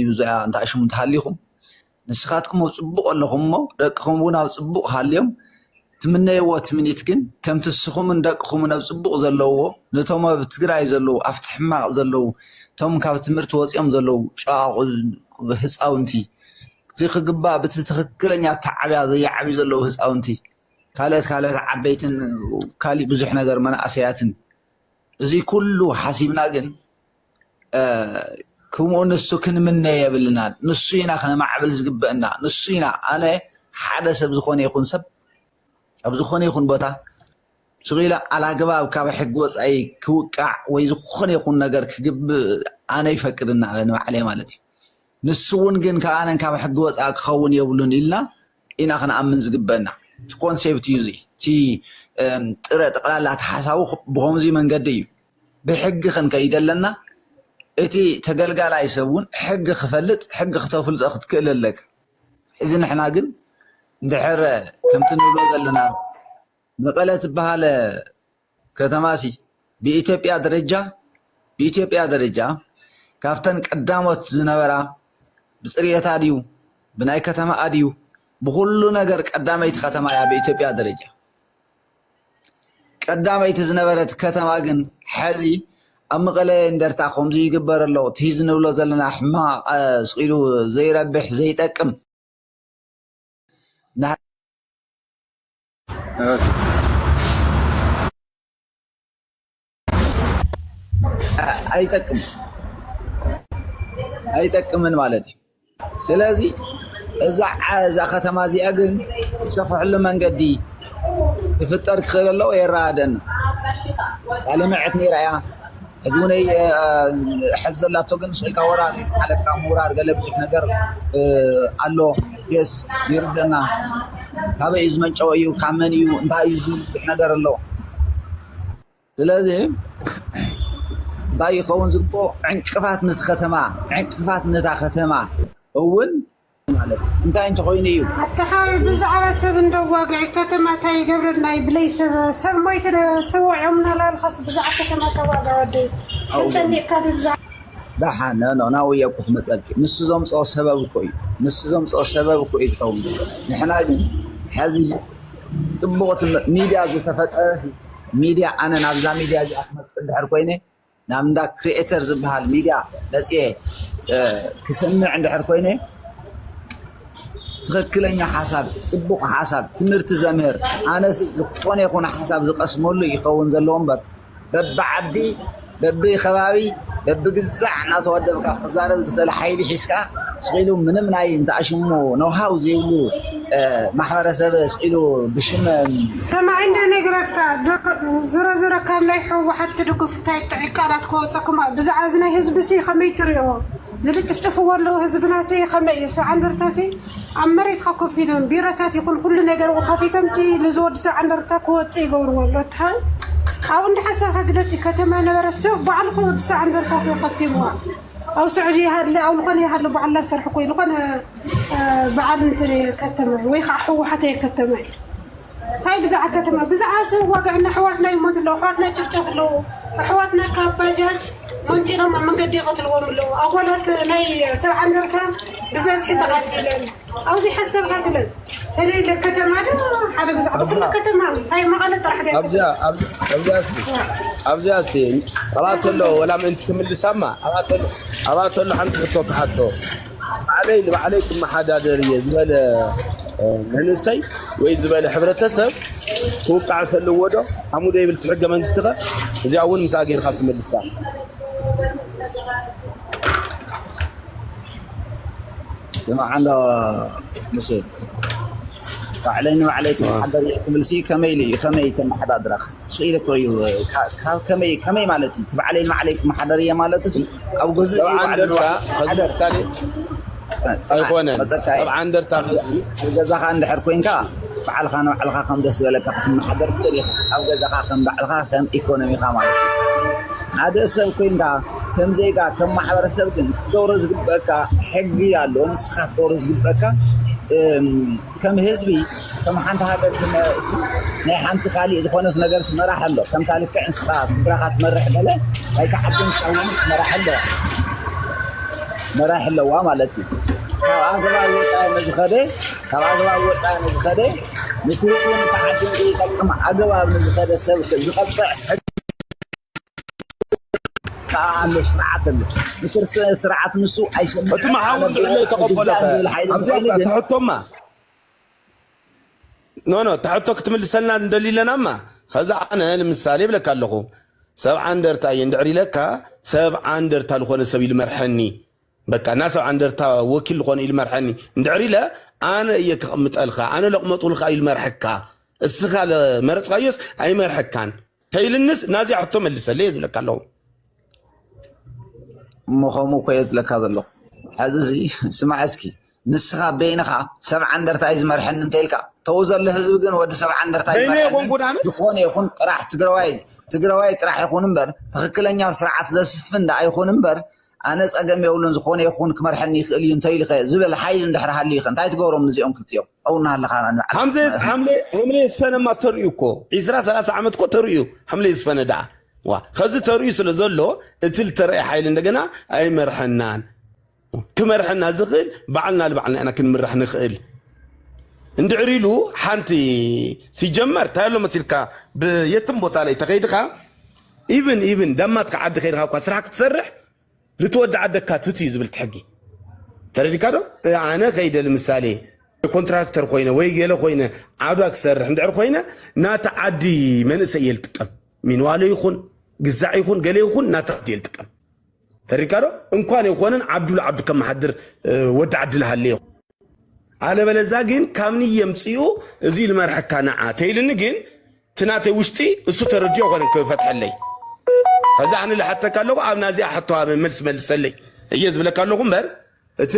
بزاف أنت عشان متحليهم نسخاتكم وصبوا اللهم دقهم ونا وصبوا حاليهم تمنى يوات من يتكن كم تسخوا من دقهم ونا وصبوا زلوا نتوما بتقرأي زلوا أفتح مع زلوا توم كابت مرت وصيام زلوا شاق هس أونتي تيخ جبا بتتخكرني تعبي زي عبي زلوا هس أونتي كالت عبيتن كالي بزحنا غير من أسياتن زي كله حسيبنا جن كم نسو كن منا يبلنا نسينا خنا معبل زقبنا نسينا أنا حدث بزخوني يكون سب بزخوني يكون بطا شغيلة على جباب كاب حقوس أي كوكع ويزخوني يكون نجار كجب أنا يفكرنا أنا عليه مالتي نسون جن كأنا كاب حقوس أخون يبلون إلا إنا خنا أمن زقبنا تكون سيفت يوزي تي ترى تقال لا تحسوا بهمزي من قديم بحق خن كيد لنا إتي تقلقال يسوون حق خفلت حق خطفلت أخذ كل لك إذن إحنا قل ندحر كم تنولو زلنا نقلت بهال كتماسي بإثيوبيا درجة كافتن قدامت زنبرا بصرية أديو بناي كتما أديو بكل نجر قداميت ختما يا بإثيوبيا درجة قداميت زنبرت كتما جن حزي أمغلى ندرتا خمزي يقبر الله تهيزن ولا زلنا حما سقيلو زي ربح زي تكم أي تكم من مالتي سلازي إذا ختم زي أجن سفح له من قدي يفتر خير الله يرادن على معتني رأيه أزوني حز الله توجن سوي كورا على كامورا قال بزح نجر الله يس يردنا هذا يزمن شويو كمانيو انت يزول بزح نجر الله لازم ضاي يكون زبو عنكفات نتختما عنكفات نتختما أول مالتي انت خوينيو حتى حاول بزعة سب ندواقع كتما تاي قبرنا بليس سب مويت سوى عمنا لا الخاص بزعة كتما تواقع ودي فتني كاد بزعة ده حنا أنا وياكم مسألة نص زوم صار سبب كوي تقول نحنا هذه تبغى ميديا زتفتح ميديا أنا نبذ ميديا زي أحمد صدق كوينه نعم دا كرياترز بهالميديا بس إيه كسمع عند حركوينه تخكلني حساب تبقى حساب تمرت زمير أنا زقفون يكون حساب زقسمول لي يخون زلهم ببعبدي ببي خبابي ببجزع ناس ودفك خزارة زفل حيلي حسكا سقيلو من أي أنت أشمو نو هاوز يقولوا محور سبب سقيلو بشم سمع عندنا نقرأ زرا كامل يحو وحتى دقف تعقادات كوتكم بزعزنا هزب سي خميتريو زلت تفتفوا والله هزبنا سي خميس عندرتاسي عمريت خاكو فينا بيرتات يكون كل نجار وخافي تمسي لزود ساعة عندرتاك وتسي قور والله تحال أو إن حسب هقدرتي كتما نبرسه بعلقه بساعة عندرتاك يقدموها أو سعودي هذا أو لقني هذا بعلّا سرحقوي لقنا بعد نتري كتما ويخحوا حتى يكتما هاي بزعة كتما بزعة سو واقعنا حواتنا يموت له حواتنا تفتح له حواتنا كباجاج وانتي لما من قد يقتلون له أولت ناي سبع عندك ببس حتى قاتلين أو زي حسب هقلت هذي الكتما هذا بزعة كل كتما هاي ما غلط أحد أبجاسي أبات له ولا من أنت كمل سما أبات له حنت توك حتى عليكم ما حدا دري زبالة هنسي ويزبالة حبرة سب توقع سلوا وده عمود يبل ترجع من استغى زي أول مساجين خاص من الساعة جماعة عنده مشي فعلينا وعليكم حدا يكمل سي كميلي كم حدا درخ شيء كويو كمي مالتي تبع علي ما عليكم حدا مالتي أو جزء عندرتا خذ ثاني أخوانا طبعا درتا جزء عند حركوينكا فعل خان دس ولا كم حدا تاريخ أو جزء خان بعل خان إيكونومي خامل هذا سوكينكا كم زيكا كم محور سوكين دورز جبكا حقي على نسخة دورز جبكا كم هزبي كم حنت هذا نه حنت خالي إذا كنا في نجار مرح له كم تعرف كأنس خاص راحت مرح له هاي كحد نسوي مرح له መራሒ ኣለዋ ማለት እዩ ካብ ኣገባብ ወፃኢ ንዝኸደ ካብ ኣገባብ ወፃኢ ንዝኸደ ንትርጉም ተዓድም ይጠቅም ኣገባብ ንዝኸደ ሰብ ዝቐፅዕ ኣሎ ስርዓት ኣሎ ንክርስ ስርዓት ንሱ ኣይሰምዕ እቲ መሓውር ተቐበለካ ተሕቶማ ኖ ተሕቶ ክትምልሰልና እንደሊለናማ ከዛ ኣነ ንምሳሌ ብለካ ኣለኹ ሰብዓ እንደርታ እየ እንድዕር ኢለካ ሰብዓ እንደርታ ዝኾነ ሰብ ይልመርሐኒ በቃ ና ሰብዓ እንደርታ ወኪል ዝኾነ ይልመርሐኒ እንድዕር ኢለ ኣነ እየ ክቕምጠልካ ኣነ ለቕመጡልካ ይልመርሐካ እስኻ መረፅካዮስ ኣይመርሐካን ተይልንስ ናዚያ ሕቶ መልሰለየ ዝብለካ ኣለኹ مخمو كويس لك هذا اللغة هذا سمع اسكي نسخة بينها سبع عندر تايز مرحن انتيلك توزر لهزب جن ود سبع عندر تايز مرحن يكون راح تقراواي راح يكون مبر تخكلنيا سرعة زسفن دا يكون مبر انا اسقم يقولون زخون يكون كمرحن يخلي انتيلك زبل حيل ندحر حليخ انت تقورو مزيهم كتيو او نهار لخان حمله يسفن ما تريوكو 20 30 عمتكو تريو حمله يسفن دا خذ تريو سلازلو اتل ترى حيل عندنا اي مرحنان كمرحنا زغل بعلنا لبعلنا انا كنمرح نخل اندعريلو حنتي سيجمر تايلو مسيلكا بيتم بوتا لي تخيدخا ايفن دمات قعد خيرها كو سرحك تسرح لتودع عدكا تتي زبل تحقي ترى كادو انا خيد المثالي كونتراكتور خوينا وي يله خوينا عادك سرح اندعر خوينا نا تعدي من سيل تقم من والو يكون جزع يكون قال يكون ناتقديل تقم تريكارو انكوان يكونن عبد كم حدر ود عدلها ليه على بلزاجين كامني يمصيو ازي المرحكا نعا تيلن جين تناتي وشتي اسو ترجيو كون فتح لي هذا انا اللي حتى قالو ابنا زي حطوها ملس لي يز بلا قالو غمر ات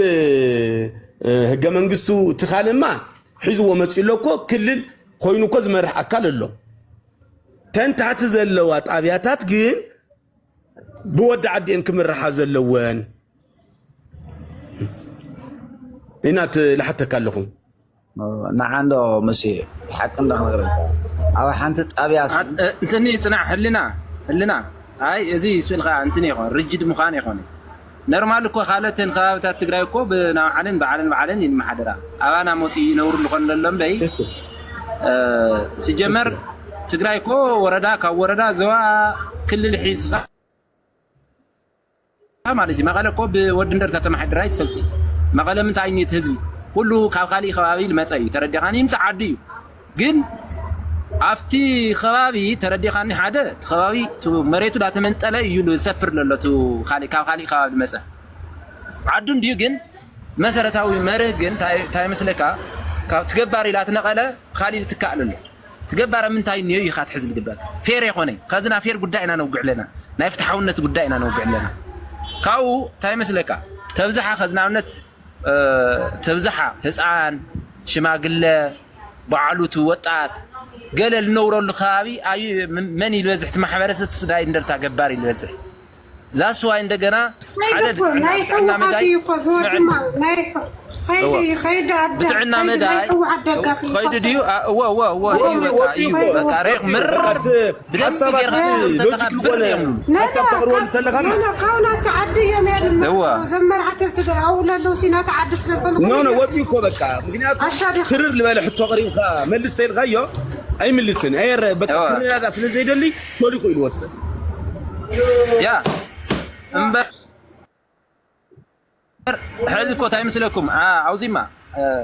هجا منغستو تخالما حزو مصيلوكو كلل خوينوكو زمرح اكل له تنتعت زلوات ابياتات جين بود عدين كمرح زلوان هنات لحتى كلهم نعندو مسي حق نغرب او حنت ابياس انتني صنع هلنا هاي ازي سويلخا انتني يخون رجد مخان يخون نورمال كو خالتن خابتات تግራይ እኮ بعلن المحاضره انا موسي نور لخون لهم بي سجمر تግራይ እኮ ወረዳ ካወረዳ ዘዋ ክልል ሒዝኻ ማለት መቀለ እኮ ብወድ እንደርታ ተማሕደራ ይትፈልጥ መቀለ ምን ታይነት ህዝቢ ሁሉ ካብ ካሊ ከባቢ ልመፀይ ተረዲኻኒ ይምጽ ዓዲ ግን አፍቲ ከባቢ ተረዲኻኒ ሓደ ከባቢ መሬቱ ዳተመንጠለ እዩ ልሰፍር ለለቱ ካሊ ካብ ካሊ ከባቢ ልመፀ ዓዱ እንዲዩ ግን መሰረታዊ መርህ ግን ታይ መስለካ ካብ ትገባሪ ላትነቀለ ካሊ ልትካዕለሉ تجبر من تاي نيو يخات حزب دبك فير يخوني خزنا فير قدائنا نوقع لنا نفتحونت قدائنا نوقع لنا كاو تاي مسلكا تبزحها خزناونت تبزحها حصان شماغل بعلوت وطات قلل نورو الخابي اي من يلوزح محبرسه تصداي اندرتا جبار يلوزح زاسوا عندنا عدد عندنا مداي خيد بتعنا مداي خيد ديو بقى ريق مرر حسب تقرون تلغم قاونا تعدي يا ميل زمر حتى تدعوا لو سينا تعدس نو وطيكو بقى مغنياتو ترر لبال حتو قريب ملس تيل غيو اي ملسن اي بقى ترر دا سلا زيدلي توليكو يلوص يا امبر حزكو تايم سلكم عاوزيما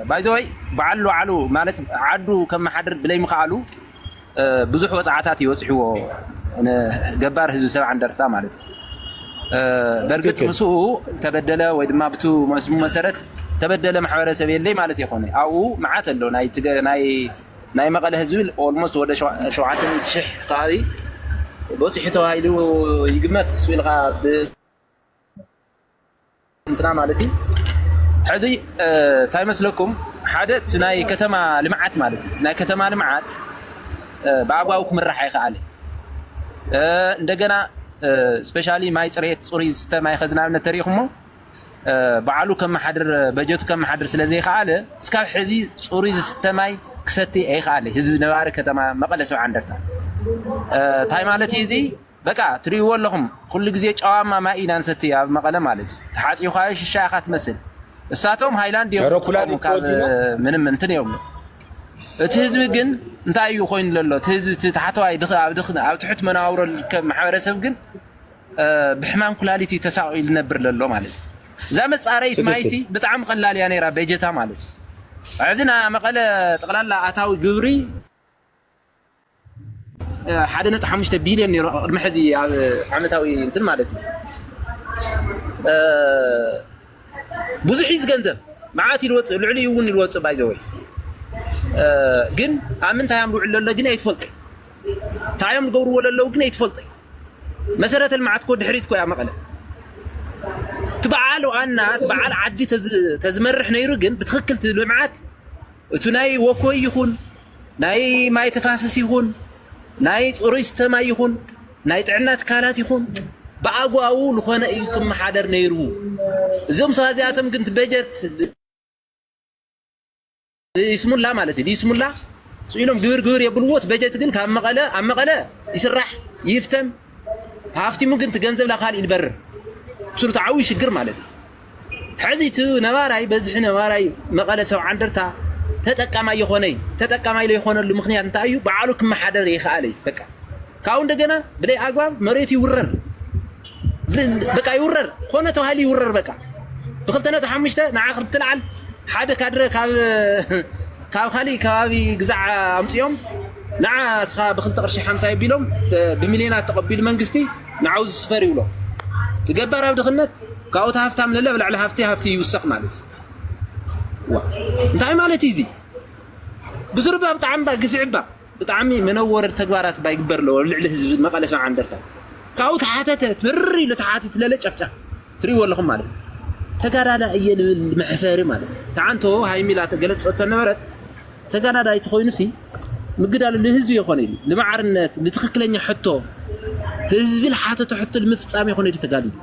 باي زوي بعلو علو مالت عدو كم حدر بلاي مخالو بزح وصعاتات يوصحو انا جبار حزب سبع عندرتا مالت برغت مسو تبدله ወይ ድማ ብቱ መሰረት ተበደለ ማሕበረሰብ የለይ ማለት ይኾነ አው ማዓት አለው ናይ መቀለ ህዝብ ኦልሞስት ወደ 700 ሺህ ቃሪ بوصي توايلو يقمت سويلغا انتنا مالتي حزي تاي مسلكم حدث ناي كتما لمعات مالتي ناي كتما لمعات باباوكم راح يخالي እንደገና ስፔሻሊ ማይ ጽሬት ጽሪ ሲስተም አይخزናውነ ተሪኽሞ ባዓሉ ከመሐድር በጀቱ ከመሐድር ስለዚህ ይኻለ እስካብ ሕዚ ጽሪ ሲስተማይ ክሰቲ አይኻለ ህዝብ ነባር ከተማ መቀለ 70 እንደርታ تاي مالتي زي በቃ ትሪው ወለኹም ኩሉ ግዜ ጨዋማ ማኢና ንሰቲ ኣብ መቐለ ማለት ተሓፂኡ ኻይ ሽሻኻ ትመስል እሳቶም ሃይላንድ እዮም ምንም እንትን እዮም እቲ ህዝቢ ግን እንታይ እዩ ኮይኑ ዘሎ እቲ ህዝቢ ተሓተዋይ ኣብ ትሕት መናብሮ ልከብ ማሕበረሰብ ግን ብሕማም ኩላሊት ተሳቂሉ ነብር ዘሎ ማለት እዛ መፃረይት ማይሲ ብጣዕሚ ቀላል እያ ነይራ በጀታ ማለት ሕዝና መቐለ ጠቕላላ ኣታዊ ግብሪ 1.5 ቢልዮን ቅድሚ ሕዚ ኣብ ዓመታዊ እንትን ማለት እዩ ብዙሕ እዩ ገንዘብ መዓት ይልወፅእ ልዕሊ እውን ይልወፅእ ባይዘወይ ግን ኣብ ምንታይ እዮም ልውዕል ዘሎ ግን ኣይትፈልጠይ ታዮም ዝገብርዎ ዘለዉ ግን ኣይትፈልጠይ መሰረተ ልምዓት ኮ ድሕሪት ኮ እያ መቐለ ትበዓል ዋና በዓል ዓዲ ተዝመርሕ ነይሩ ግን ብትክክል ልምዓት እቲ ናይ ወኮይ ይኹን ናይ ማይ ተፋሰስ ይኹን ናይ ፅሩይ ስተማይ ይኹን ናይ ጥዕና ትካላት ይኹን ብኣግባቡ ዝኾነ እዩ ክመሓደር ነይሩ እዞም ሰባት እዚኣቶም ግን በጀት ይስሙላ ማለት እዩ ይስሙላ ስኢሎም ግብር የብልዎት በጀት ግን ካብ መቐለ ኣብ መቐለ ይስራሕ ይፍተም ሃፍቲሙ ግን ትገንዘብ ላኻል ይበርር ብስሩት ዓዊ ሽግር ማለት እዩ ሕዚ እቲ ነባራይ በዝሒ ነባራይ መቐለ ሰብዓ እንደርታ ተጠቃማይ ይኾነይ ተጠቃማይ ለይኾነሉ ምክንያት እንታይ እዩ በዓሉ ክመሓደር ይኽኣለይ በቃ ካብኡ እንደገና ብለይ ኣግባብ መሬት ይውረር በቃ ይውረር ኮነ ተባሂሉ ይውረር በቃ ብ2.5 ንዓኽር ትልዓል ሓደ ካድረ ካብ ካሊእ ከባቢ ግዛዕ ኣምፅኦም ንዓ እስኻ ብ2 ቅርሺ 50 የቢሎም ብሚልዮናት ተቐቢሉ መንግስቲ ንዓው ዝስፈር ይብሎ ትገበር ኣብ ድኽነት ካብኡ ሃፍታም ለለ ብላዕሊ ሃፍቲ ይውሰኽ ማለት እዩ እንታይ ማለት እዩ እዚ ብዝርባ ብጣዕሚ ግፍዕባ ብጣዕሚ መነወር ተግባራት ባይግበር ለ ልዕሊ ህዝቢ መቐለ ሰብዓ እንደርታ ካብኡ ተሓተተ ትምርር ኢሉ ተሓተት ለለ ጨፍጫፍ ትሪእዎ ኣለኹም ማለት እዩ ተጋዳዳ እየ ልብል መሕፈሪ ማለት እዩ ተዓንቶ ሃይሚላ ተገለፀቶ ነበረት ተጋዳዳይቲ ኮይኑሲ ምግዳሉ ለህዝቢ ይኾነ ኢሉ ንማዕርነት ንትክክለኛ ሕቶ ህዝቢ ለሓተቶ ሕቶ ንምፍፃም ይኾነ ኢሉ ተጋድሉ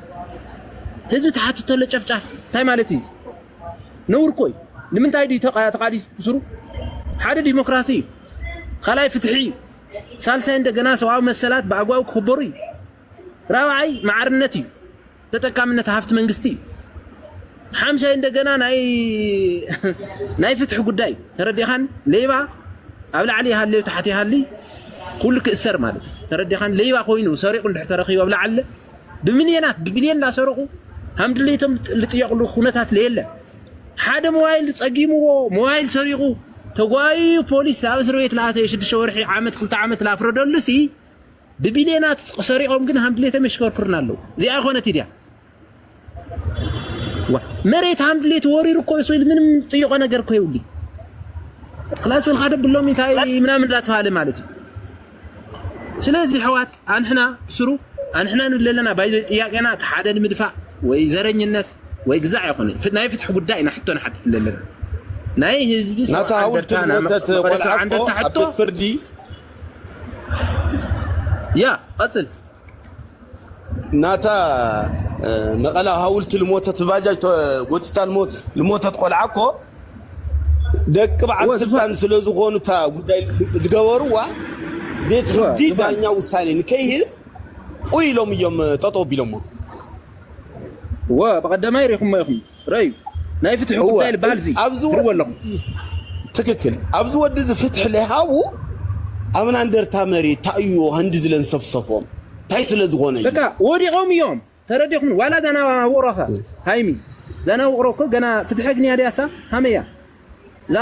ህዝቢ ተሓተቶ ለጨፍጫፍ እንታይ ማለት እዩ ነውር ኮይ ንምንታይ ዲ ተቃዲስ ክስሩ ሓደ ዲሞክራሲ خلاي فتحي ثالثا እንደገና ሰዋው መሰላት በአጓው ክበሩ ራባይ ማዕርነትይ ተጠቃምነት ሃፍት መንግስቲ ሓምሳ እንደገና ናይ ፍትሕ ጉዳይ ተረዲኻን ሌባ ኣብ ላዕሊ ሃልዩ ተሓቲ ሃሊ ኩሉ ክእሰር ማለት ተረዲኻን ሌባ ኮይኑ ሰሪቁ እንድሕተረኺቡ ኣብ ላዕሊ ብሚልዮን ላሰረቁ ሃምድሌቶም ልጥየቅሉ ኩነታት ለየለ ሓደ ሞባይል ጸጊምዎ ሞባይል ሰሪቁ ተጓይ ፖሊስ ኣብ እስር ቤት ላተ 6 ወርሒ ዓመት 2 ዓመት ላፍረደሉሲ ብቢልዮናት ሰሪቆም ግን ሃምድሌቶም ይሽከርክሩና ኣለው እዚኣ ይኾነት ኢድያ መሬት ሃምድሌት ወሪሩ እኮ ይስል ምንም ጥይቆ ነገር እኮ ይውሊ خلاص ወልኻደ ብሎም እንታይ ምናምን ላተፋለ ማለት እዩ ስለዚህ ሕዋት አንሕና ስሩ አንሕና ንለለና ባይዞ ጥያቄና ተሓደ ንምድፋዕ ወይ ዘረኝነት ወይ ግዛዕ ይኾነ ናይ ፍትሕ ጉዳይ ና ሕቶና ሓትት ለለና ናይ ህዝቢ ናታውልተና ቆልዓ ሕቶ ፍርዲ ያ ቀጽል ናታ መቐላ ሃውልት ልሞተት ባጃጅ ጎትታ ልሞተት ቆልዓኮ ደቅ በዓል ስልጣን ስለዝኾኑ ታ ጉዳይ ዝገበሩዋ ቤት ፍርዲ ዳኛ ውሳኔ ንከይህብ ኢሎም እዮም ጠጠው ቢሎሞ በቀደማ ይሪኹም ማይኹም ረዩ ናይ ፍትሕ ጉዳይ ልባህል ዚ ትርወለኹም ትክክል ኣብዚ ወዲ ዝፍትሕ ለይሃቡ ኣብና እንደርታ መሬት ታእዮ ሃንዲ ዝለን ሰፍሰፎም ታይ ስለዝኾነ እዩ በቃ ወዲቖም እዮም ተረዲኹም ዋላ ዛና ወሮኸ ሃይሚ ዛና ወሮኮ ገና ፍትሕ ግንያ ዲያሳ ሃመያ ዛ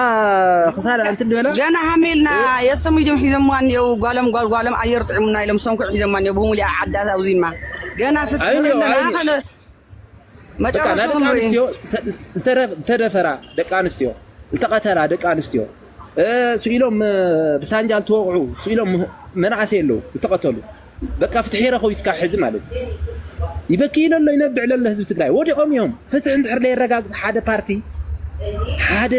خساره انت بلا جانا حملنا يسمو يدم حزمان يو قالم اير طعمنا يلم سمكو حزمان يو بهم لي عدات اوزيما جانا فتحنا اخذ ما تعرفون تدفرا دقانستيو التقترا دقانستيو سئلهم بسانجال توقعوا سئلهم منعسي له التقتلوا بقى فتحي رخو يسكا حز مالك يبكي له ينبع له حزب تግራይ ወዲቆም እዮም ፍትሕ እንድሕር ላይ ረጋግጥ ሓደ ፓርቲ ሓደ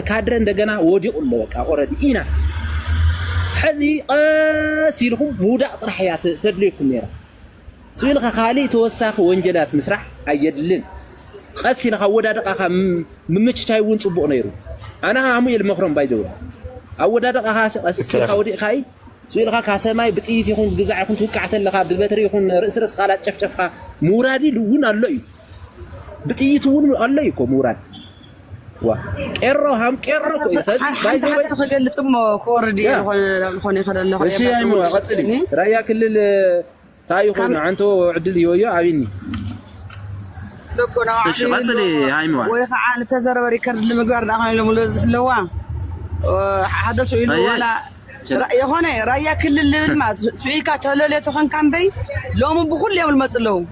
ካድረ እንደገና ወዲቁሎ በቃ ኦሬዲ ኢናፍ ሕዚ ሲልኩም ሙዳቅ ጥራሕያ ተድልይኩም ነራ ስኢልኻ ካሊ ተወሳኺ ወንጀላት ምስራሕ ኣየድልን ቀሲልኻ ወዳደቃኻ ምምችቻይ እውን ጽቡቕ ነይሩ ኣና ሃሙ የልመኽሮም ባይዘው ኣወዳደቃኻ ቀሲልኻ ወዲቕኻይ سويلك كاسماي بتيت يكون جزع يكون توقعت لك بالبتري يكون رأس خالات شفشفها مرادي لون الله بتيت ون الله يكون مراد وا كيرو هم كيرو حتى حسب خلال تسمو كوردي خوني خلال له ايش يعني مو قصدي رايا كل تايخون عنتو عدل يويا عبيني ايش قصدي هاي مو ويفعل تزرب ريكارد لمقار داخل لملوز حلوا حدثوا إلو ولا يهوني رايا كل اللي ما سويكا تهلل تخن كان بي لو من بخل يوم المتلو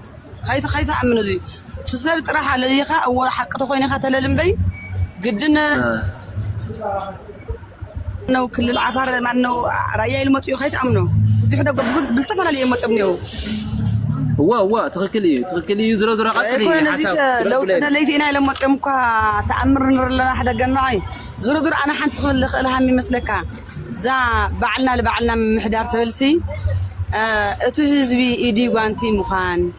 خايت عمنو زي تسبب راح على يخا او حق تخويني خاتلل بي قدنا انه كل العفار ما انه رايا المطيو خايت عمنو تحدا بالتفل اللي يمطبنيو هو تخكلي زرا قصري لو تدليتينا لما تمكا تأمر لنا حدا قناعي زرا انا حنت لها مي مسلكا زا بعلنا محدار تبلسي اتو حزبي ايدي وانتي مخان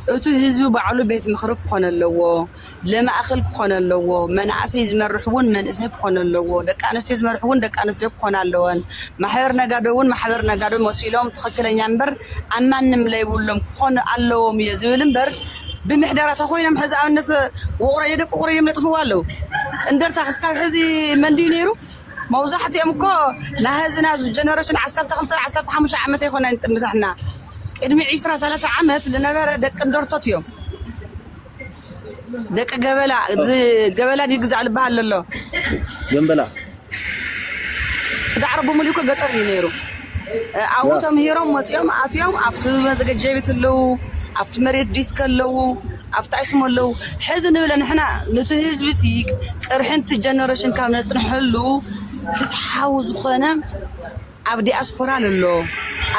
اتو حزبي بعلو بيت مخرب كون اللو لما اخل كون اللو من عسيز مرحون من اسهب كون اللو دك انسيز مرحون دك انسيب كون اللون محبر نغادو مسيلوم تخكلنيا امبر امانم لا يبولم كون اللوم يزبل امبر بمحدارات خوينا محز امنت وقري دك قري يمطفوالو اندرتا خسكا حزي مندي نيرو موزحتي امكو نهزنا جنريشن 15 عامات يخونا نتمزحنا ادمي 20 عامات لنبر دك اندرتوت يوم دك قبلا يجزع البال لله جنبلا دعربو مليكو قطر ينيرو اوتم هيروم متيوم اتيوم افت مزججيبت له افت مريت ديسك له افت اسمو له حزن بلا نحنا نتهز بسيك قرحنت جنريشن كامل نحلو فتحاو زخنا عبدي اسبورا لله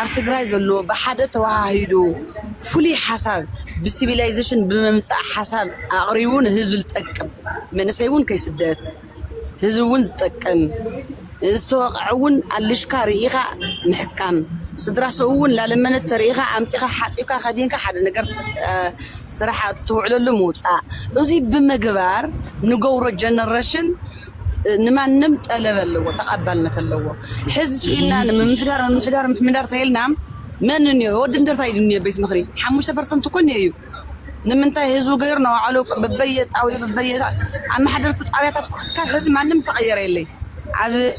ارتغراي زلو بحده توحيدو فولي حساب بالسيفيلايزيشن بممصا حساب اقريون حزب التقم من سيون كيسدات حزبون تقم استوقعون الاشكاري اخا محكم سدراسون لا لمن التاريخ امصيخه حصيفكا خدينكا حد نغر صراحه توعلو موصا ازي بمغبار نغورو جنريشن نمانم طلبلو تقبلنا لو حز سئلنا من محدار تايلنا من ني ودندر تايلني بيت مخري 5% كون ييو نمنتا هزو غيرنا علو ببيت او ببيت اما حضرت طاوياتات كسكا حز مانم تغير يلي عب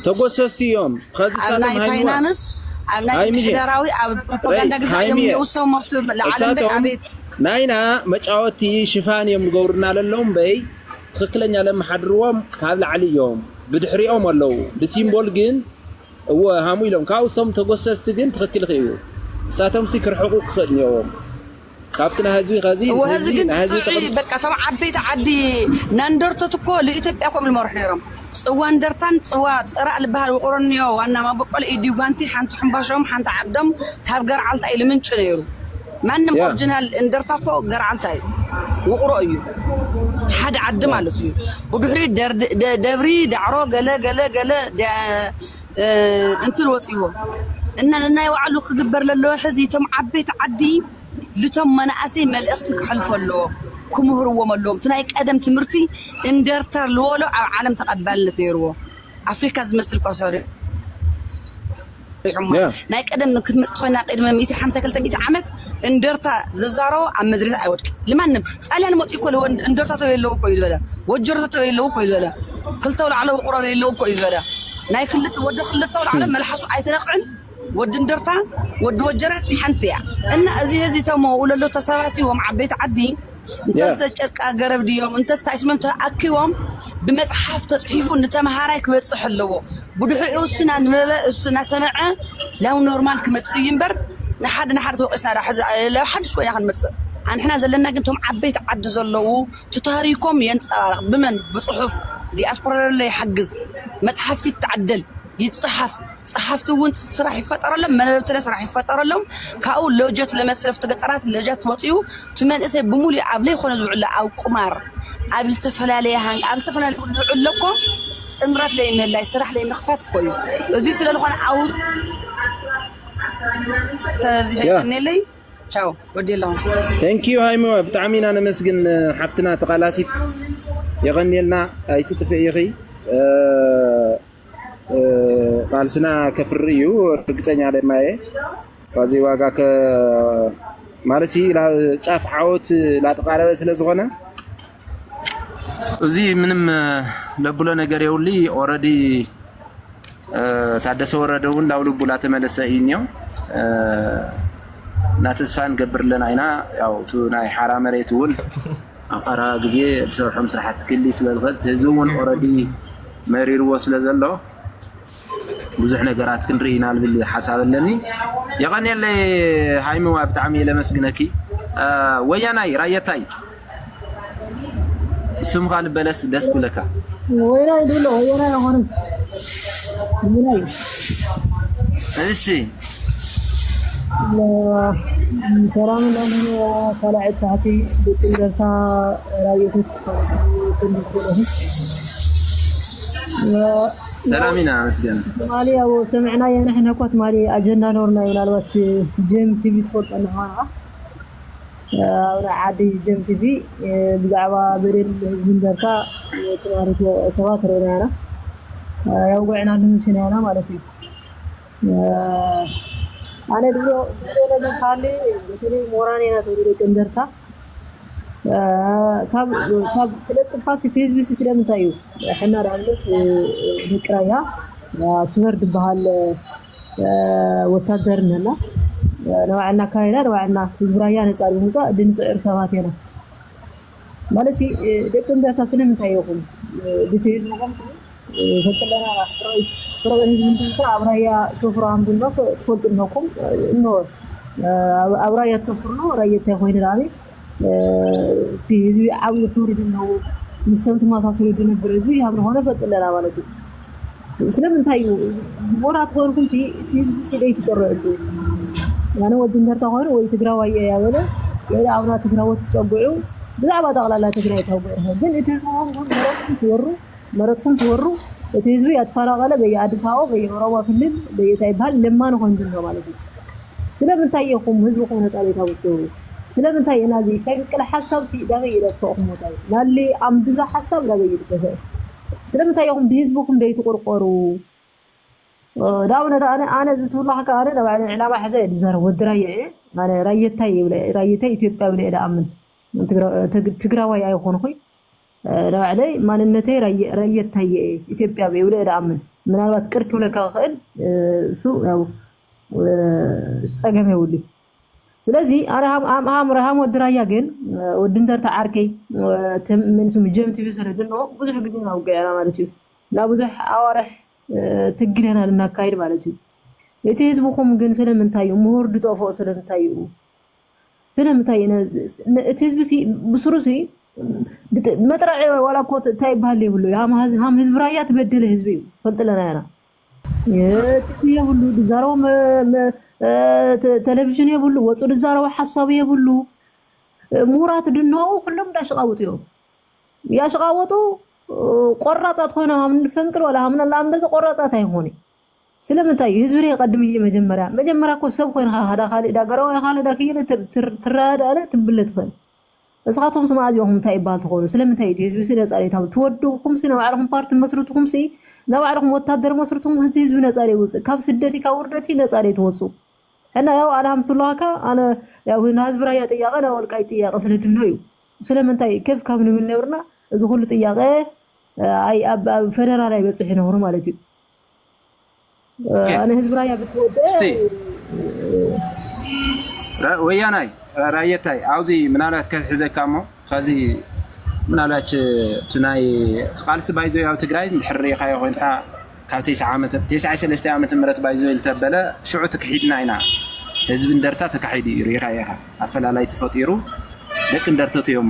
تغوسستي يوم خذ سالم هاي فاينانس ابناي محدراوي اب بروباغندا غزايم يوسو مفتو العالم بيت ناينا مጫወቲ ሽፋን يم غورنا للهم بي تخكلنيا لما حدروم كاب العليوم بدحريهم والله بسيمبول جن هو هامو يلوم كاوسم تغوسست جن تخكل خيو ساتم سيكر حقوق خدنيوم كافتنا هزوي غازي هزي بقى طبعا عبيت عدي نندرتو لإثيوبيا كم المرح نيرم صوان درتان صوات رأى البحر وقرنيو وانا ما بقول ايدي وانتي حانت حنباشهم حانت عبدم كاب قرعلت اي لمن شنيرو ما انم اورجينال اندرتاكو قرعلتاي وقرأيو حد عد مالتي ودحري دبري دعرو قلا انت الوطيو اننا يوعلو خقبر للو حزي تم عبيت عدي لتم مناسي ملختك حلفلو كمهرو ملوم تنايك ادم تمرتي اندرتر لولو عالم تقبل تيرو افريكا زمسل كوسوري نايك ادم كتمص خوينا قدم 150 عامت اندرتا ززارو ام مدريد ايودك لمانم طاليان مطي كل اندرتا تبيلو كويل بلا وجرتا تبيلو كويل بلا كلتو على قرب يلو كويل بلا نايك خلت ود خلتو على ملحسو ايتنقعن ود اندرتا ود وجرت حنتيا ان ازي تمو ولو تسواسي ومعبيت عدي انت سጨርቃ ገረብ ዲዮም እንተ ስታይስመም ተአኪዎም بمصحف تصحيفو نتمهارايك بتصح لو بدحيو سنا نبه اسنا سمع لو نورمال كمصي ينبر نحد توقسنا لا حد شويه كنمص احنا زلنا كنتم عبيت عد زلو تتاريكم ينصارق بمن بصحف دياسبورا اللي يحجز مصحفتي تعدل يتصحف صحفتو وانت صراحه يفطر لهم منبت صراحه يفطر لهم كاو لوجت لمسرف تقطرات لوجت وطيو تمنسه بمولي ابلي يخونه زعل او قمار ابل تفلالي هان ابل تفلال لكو امرات لي من لا يسرح لي مخفات كوي ودي سلالخونه او تبزي هيني لي تشاو ودي لهم ثانك يو هاي مو بتعمين انا مسجن حفتنا تقالاسيت يغني لنا اي تتفيقي ቃልስና ከፍርዩ እርግጠኛ ላይ ማየ ከዚህ ዋጋ ማለት ጫፍ ዓወት ላተቃረበ ስለዝኾነ እዚ ምንም ለብሎ ነገር ይውሊ ኦሬዲ ታደሰ ወረደውን ላውልቡላ ተመለሰ ኢኒዮ ናተስፋን ገብርለን አይና ያው ናይ ሓራ መሬቱን አቀራ ግዜ ሰርሖም ስራሕት ክሊ ስለዝኸል ህዝቡን ኦሬዲ መሪርዎ ስለዘሎ ብዙሕ ነገራት ክንሪኢና ልብል ሓሳብ ኣለኒ የቀኒለ ሃይምዋ ብጣዕሚ ለመስግነኪ ወያናይ ራየታይ ስም ኻል በለስ ደስ ብለካ ወይራይ ደሎ ወይራይ ሆነ ወይራይ እሺ ሰላም ለምን طلعت تحتي بتقدرታ ራየቶች سلامينا مسجن مالي أو سمعنا يعني إحنا كوت مالي أجندة نورنا يقول الوقت جيم تي في تفوت أنا هنا عادي جيم تي في بدعوة بريل من ذاك تمارك سوات رينا يوقعنا لهم سنانا مالتي أنا دلو لازم خالي بتري موراني ناس بدري كندرتا كاب ثلاث فاسيتيز بس سلام تايو احنا رامس بقرايا سورد بحال وتادرنا نوعنا كاينا نوعنا زبرايا نصار موزا دنصعر سباتينا مالشي دكندرታ سلام تايوكم بتيز مقام فتلنا راي ህዝብ እንታ አብራያ ሶፍራም ብሎ ተፈልጥነኩም ነው አብራያ ተፈርኖ ራየታ ሆይናሪ ህዝብ ዓብይ ፍሩድ ነው ምሰብት ማሳሰሩ ነበር ህዝብ ያብነ ሆነ ፈጥለና ማለት ነው ስለምንታዩ ወራት ሆንኩም ህዝብ ሲደይ ተጠረሉ ያነ ወድንደርታ ሆነ ወይ ትግራዋይ ያበለ ያውና ትግራዎት ተጸጉዑ ብዛዕባ ጠቅላላ ትግራይ ታውቁ ግን እትዝሆን መረጥኩም ተወሩ እትዝብ ያተፈራቀለ በየአዲስ አበባ በየኦሮሞ ክልል በየታይባል ለማን ሆን ነው ማለት ነው ስለምንታየኩም ህዝብኩም ነፃ ቤታውሱ ስለምንታይ እናዚ ከቅለ ሐሳብ ሲዳገ ይለፈቁም ወጣይ ናሊ አምብዛ ሐሳብ ዳገ ይልበሰ ስለምንታየኩም በህዝብኩም ደይተቆርቆሩ ዳውነታ አነ ዝቱላህ ካረ ለባለ ዕላማ ሐዘ ይዘረ ወድራየ ማለ ራየታይ ኢትዮጵያ ብለ ዳአምን ትግራዋይ አይሆንኩይ ለባለ ማንነቴ ራየታይ ኢትዮጵያ ብለ ዳአምን ምናልባት ቅርክ ብለካ ኸል ሱ ያው ጸገም ይውል ስለዚህ አምራሃም ወድራያ ግን ወድንደርታ ዓርከይ ምን ስም ጀምቲ ቢሰረድ ነው ብዙሕ ግዜ ነው ገና ማለት እዩ ላ ብዙሕ አዋረህ ትግለና ለናካይድ ማለት እዩ እቲ ህዝብኩም ግን ስለምንታዩ ምሁርድ ጦፎ ስለምንታዩ እቲ ህዝብ ብስሩሲ መጥራዕ ወላ ኮት ታይ ባለ ይብሉ ሃም ህዝብ ራያ ተበደለ ህዝብ ፈልጥለና ያና የትየብሉ ዛሮ ቴሌቪዥን የብሉ ወጹ ዛራው ሐሳብ የብሉ ምሁራት ድነው ሁሉም ዳሽቃውጡ ያሽቃውጡ ቆራጣት ሆነ አምን ፈንቅር ወላ አምን ለአንበዘ ቆራጣት አይሆን ስለምንታይ ህዝብ ይቀድም መጀመሪያ እኮ ሰብ ኮይን ሃዳ ካሊ ዳገራው ያካለ ዳከየለ ትራዳ አለ ትብለት ፈን እስኻቶም ሰማዕዚኩም ታይባል ተኾኑ ስለምንታይ ህዝብ ስለጻሪታው ትወዱኩም ስነ ዓለኩም ፓርቲ መስርቱኩም ሲ ነው ዓለኩም ወታደር መስርቱኩም ህዝብ ነጻሪ ወጽ ካብ ስደቲ ካብ ወርደቲ ነጻሪ ተወጹ እና ያው አልሐምዱሊላህ አነ ያው ህዝብ ራያ ጥያቄ ነው ወልቃይ ጥያቄ ስለድነው ስለምንታይ ከፍ ካብ ምን ነውርና እዚ ሁሉ ጥያቄ አይ ፌደራል አይበጽሕ ነው ማለት እዩ አነ ህዝብ ራያ ብትወደ ወያናይ ራየታይ አውዚ ምናልባት ከሕዘካሞ ከዚ ምናልባት ትናይ ቃልስ ባይዞ ያው ትግራይ ድሕሪኻ ይኾንካ ካብ 93 ዓመት ምረት ባይዞ ይልተበለ ሽዑ ተክሒድና ኢና ህዝብ እንደርታ ተካሒድ ሪኻ ይኻ አፈላላይ ተፈጢሩ ደቅ እንደርተቶም